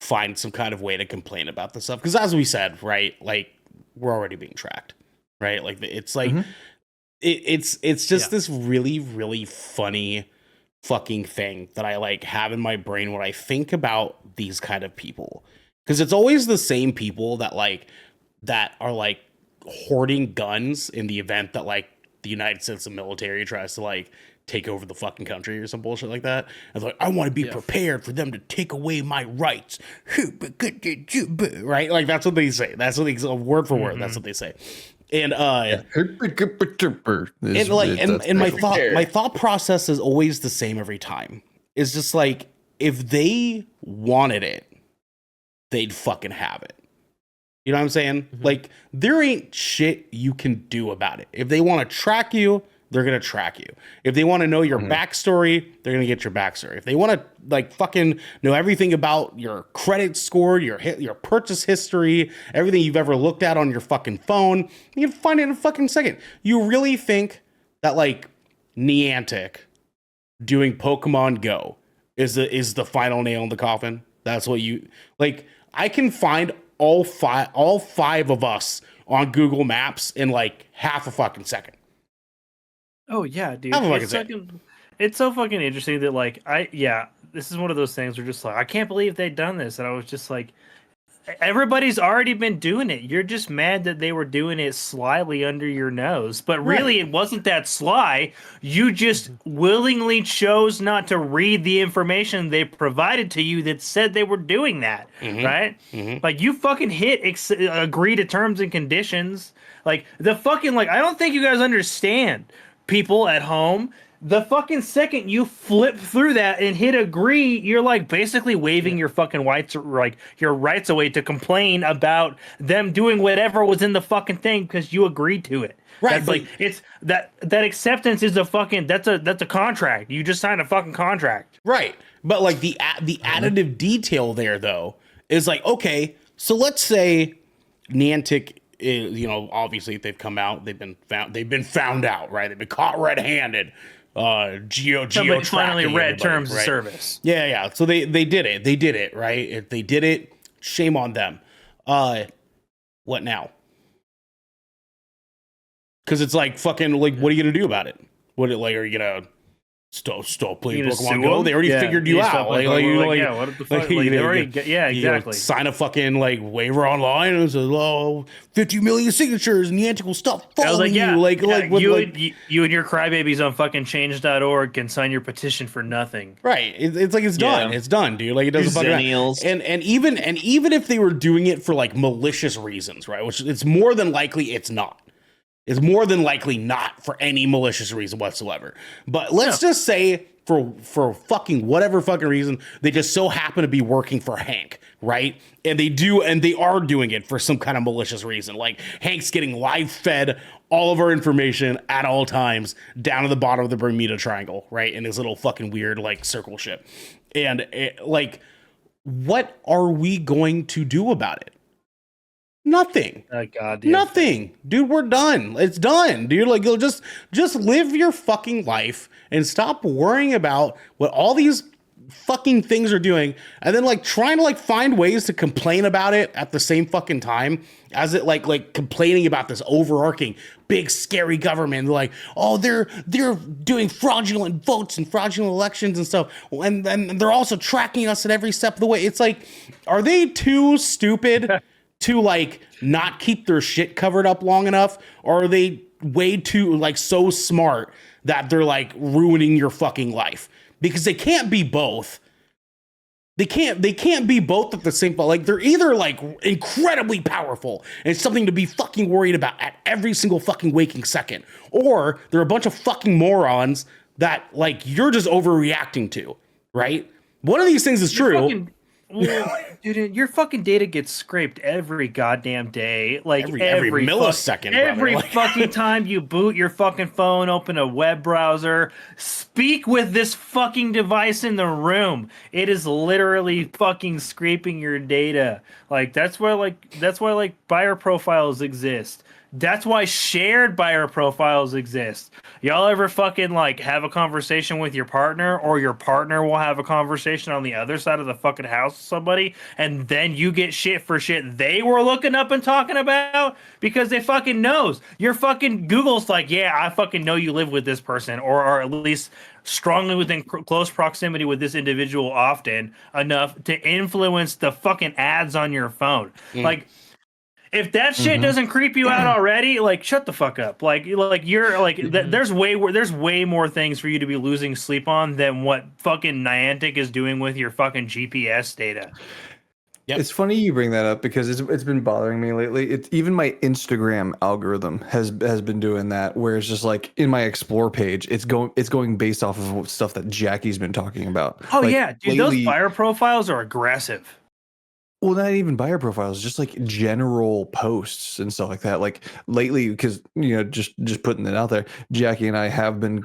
find some kind of way to complain about this stuff because, as we said, right, like we're already being tracked, right? Like it's like Mhm. it's just this really really funny fucking thing that I like have in my brain when I think about these kind of people because it's always the same people that are like hoarding guns in the event that like the United States military tries to like take over the fucking country or some bullshit like that. And like, I want to be prepared for them to take away my rights. Right? Like that's what they say. That's what they word for word. That's what they say. And my thought process is always the same every time. It's just like if they wanted it, they'd fucking have it. You know what I'm saying? Like there ain't shit you can do about it. If they want to track you, they're gonna track you. If they want to know your backstory, they're gonna get your backstory. If they want to like fucking know everything about your credit score, your purchase history, everything you've ever looked at on your fucking phone, you can find it in a fucking second. You really think that like Niantic doing Pokemon Go is the final nail in the coffin? That's what you like. I can find all five of us on Google Maps in like half a fucking second. Oh yeah, dude. Have a fucking It's, second. it's so fucking interesting that like this is one of those things where just like I can't believe they'd done this, and I was just like, everybody's already been doing it. You're just mad that they were doing it slyly under your nose. But really, it wasn't that sly. You just willingly chose not to read the information they provided to you that said they were doing that, right? Like, you fucking hit agree to terms and conditions. Like, the fucking, like, I don't think you guys understand, people at home. The fucking second you flip through that and hit agree, you're like basically waving your fucking rights, like your rights away to complain about them doing whatever was in the fucking thing because you agreed to it. Right, That's like it's that acceptance is a fucking that's a contract. You just signed a fucking contract. Right. But like the additive detail there though is like, okay, so let's say Niantic is, you know, obviously they've come out, they've been found out, right? They've been caught red-handed. Somebody finally read terms of service. Yeah. So they did it. They did it, right? If they did it, shame on them. What now? Because it's like fucking like, what are you gonna do about it? What are you gonna stop playing Pokemon Go? They already figured you out. Like, yeah, what the fuck? Like, they already exactly. Sign a fucking like waiver online and says, "Oh, 50 million signatures, and Niantic will stop following you." You and your crybabies on fucking change.org can sign your petition for nothing. Right. It's like it's done. It's done, dude. Like it doesn't fucking. And even if they were doing it for like malicious reasons, right? Which it's more than likely it's not. It's more than likely not for any malicious reason whatsoever. But let's just say for fucking whatever fucking reason, they just so happen to be working for Hank, right? And they are doing it for some kind of malicious reason. Like Hank's getting live fed all of our information at all times down to the bottom of the Bermuda Triangle, right? In his little fucking weird like circle ship. And like, what are we going to do about it? Nothing. Nothing. Dude, we're done. It's done, dude. Like, you'll just live your fucking life and stop worrying about what all these fucking things are doing, and then like trying to like find ways to complain about it at the same fucking time as it like complaining about this overarching big scary government. Like, oh, they're doing fraudulent votes and fraudulent elections and stuff, and they're also tracking us at every step of the way. It's like, are they too stupid to like not keep their shit covered up long enough, or are they way too like so smart that they're like ruining your fucking life? Because they can't be both. They can't be both at the same time. Like, they're either like incredibly powerful and something to be fucking worried about at every single fucking waking second, or they're a bunch of fucking morons that like you're just overreacting to, right? One of these things is true. Dude, your fucking data gets scraped every goddamn day. Like every millisecond. Every fucking time you boot your fucking phone, open a web browser, speak with this fucking device in the room. It is literally fucking scraping your data. Like that's why buyer profiles exist. That's why shared buyer profiles exist. Y'all ever fucking like have a conversation with your partner, or your partner will have a conversation on the other side of the fucking house with somebody, and then you get shit for shit they were looking up and talking about because they fucking knows. Your fucking Google's like, yeah, I fucking know you live with this person, or at least strongly within close proximity with this individual often enough to influence the fucking ads on your phone. Like, if that shit doesn't creep you out already, like shut the fuck up. Like you're like there's way more things for you to be losing sleep on than what fucking Niantic is doing with your fucking GPS data. Yep. It's funny you bring that up because it's been bothering me lately. It's even my Instagram algorithm has been doing that, where it's just like in my explore page, it's going based off of stuff that Jackie's been talking about. Oh like, yeah, dude, those buyer profiles are aggressive. Well, not even buyer profiles, just like general posts and stuff like that. Like lately, because just putting it out there, Jackie and I have been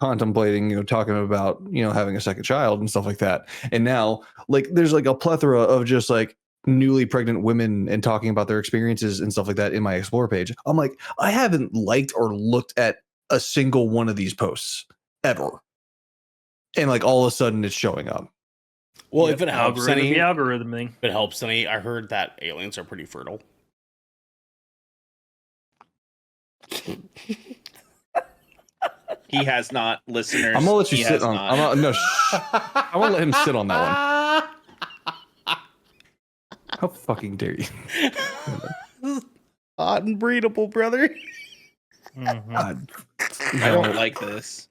contemplating, talking about having a second child and stuff like that. And now, like, there's like a plethora of just like newly pregnant women and talking about their experiences and stuff like that in my explore page. I'm like, I haven't liked or looked at a single one of these posts ever, and like all of a sudden it's showing up. Well, if it helps any, the algorithm thing. If it helps any, I heard that aliens are pretty fertile. He has not, listeners. I'm gonna let you He sit has on. not. I'm not, no, I'm gonna let him sit on that one. How fucking dare you? Unbreedable, brother. God. I don't like this.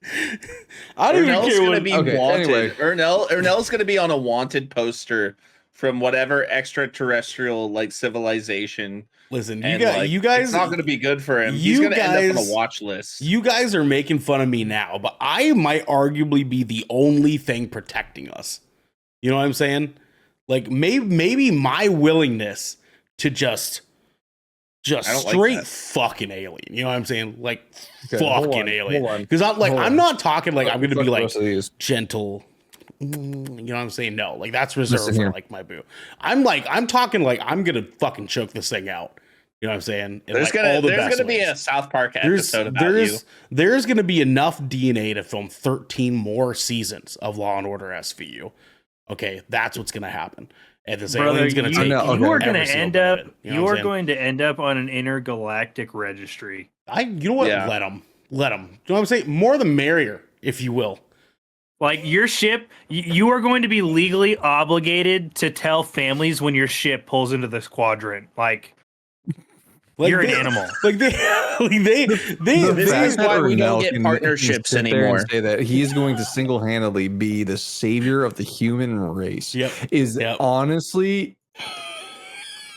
I don't even Ernell's care gonna what. be Okay, wanted. anyway. Ernell's gonna be on a wanted poster from whatever extraterrestrial like civilization. Listen, And you guys, it's not gonna be good for him. He's you gonna end up on guys- a watch list. You guys are making fun of me now, but I might arguably be the only thing protecting us. You know what I'm saying? Like maybe my willingness to just I don't like straight that. fucking alien. You know what I'm saying? Like Okay, hold fucking on, alien. hold on, Because I'm like hold I'm on. not talking like I'm gonna Fuck be the like rest of these. gentle. You know what I'm saying? No, like that's reserved Listen for here. like my boo. I'm talking like I'm gonna fucking choke this thing out. You know what I'm saying? In, There's like, gonna all the there's best gonna be ways. a South Park episode about you. There's gonna be enough DNA to film 13 more seasons of Law and Order SVU. Okay, that's what's gonna happen. And this Brother, alien's gonna you, take no, okay. you are every going to single end bit up. of it. You know You what I'm are saying? going to end up on an intergalactic registry. You know what? Yeah. Let them. You know what I'm saying? More the merrier, if you will. Like your ship, you are going to be legally obligated to tell families when your ship pulls into this quadrant. Like you're an animal. Like they This fact is that why we don't Ernell get can partnerships sit there and anymore. say that he's going to single-handedly be the savior of the human race Yep. is Yep. honestly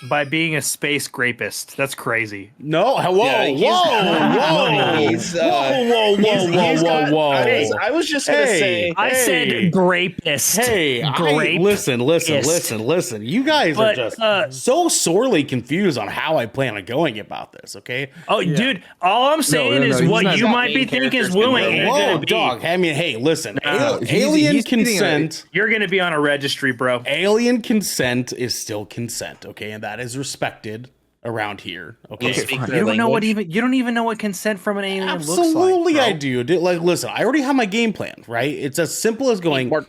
By being a space grapist. That's crazy. No, whoa, Yeah, he's- whoa. I was just gonna say. I said grapist. Listen. You guys But, are just so sorely confused on how I plan on going about this, okay? Oh, dude, all I'm saying no, is he's what not- you got might be main thinking is characters wooing. in You're there. gonna Whoa, be- dog. I mean, hey, listen. he's Alien getting consent. You're going to be on a registry, bro. Alien consent is still consent, okay? And that is respected around here, okay? You speak You their don't know what language. you don't even know what consent from an alien Absolutely, looks like. I do. Dude, like, listen, I already have my game plan, right? It's as simple as going. And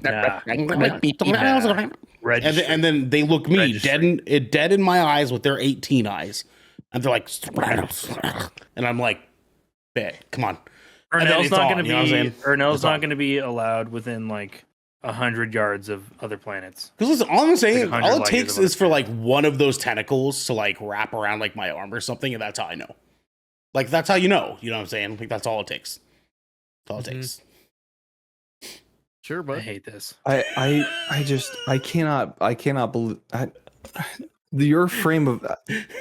then they look me dead in my eyes with their 18 eyes, and they're like, and I'm like, bet, come on. And then Ernell's it's not on, going to you know what I'm be. saying? Ernell's It's not on. going to be allowed within like 100 yards of other planets. Because listen, all I'm saying, Like 100 all it light takes years is for like one of those tentacles to like wrap around like my arm or something, and that's how I know. Like that's how you know. You know what I'm saying? Like that's all it takes. That's all it takes. Sure, I but hate this. I cannot believe your frame of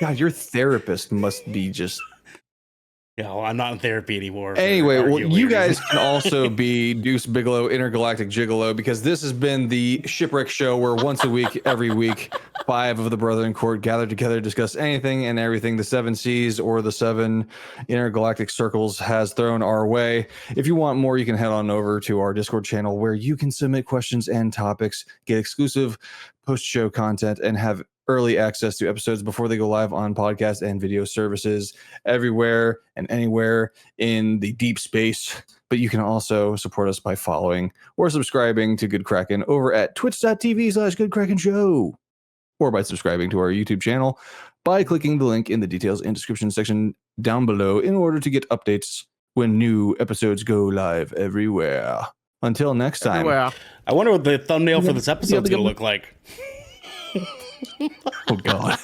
God, your therapist must be just Yeah, well, I'm not in therapy anymore. for anyway. Well, arguably you guys reasons. can also be Deuce Bigelow, Intergalactic Gigolo, because this has been the Shipwreck Show, where once a week, every week, 5 of the Brethren Court gather together to discuss anything and everything the 7 seas or the 7 intergalactic circles has thrown our way. If you want more, you can head on over to our Discord channel, where you can submit questions and topics, get exclusive post-show content, and have early access to episodes before they go live on podcast and video services everywhere and anywhere in the deep space. But you can also support us by following or subscribing to Good Kraken over at twitch.tv/GoodKrakenShow, or by subscribing to our YouTube channel by clicking the link in the details and description section down below in order to get updates when new episodes go live everywhere. Until next time. everywhere. I wonder what the thumbnail for this episode is going to look like. Oh, God.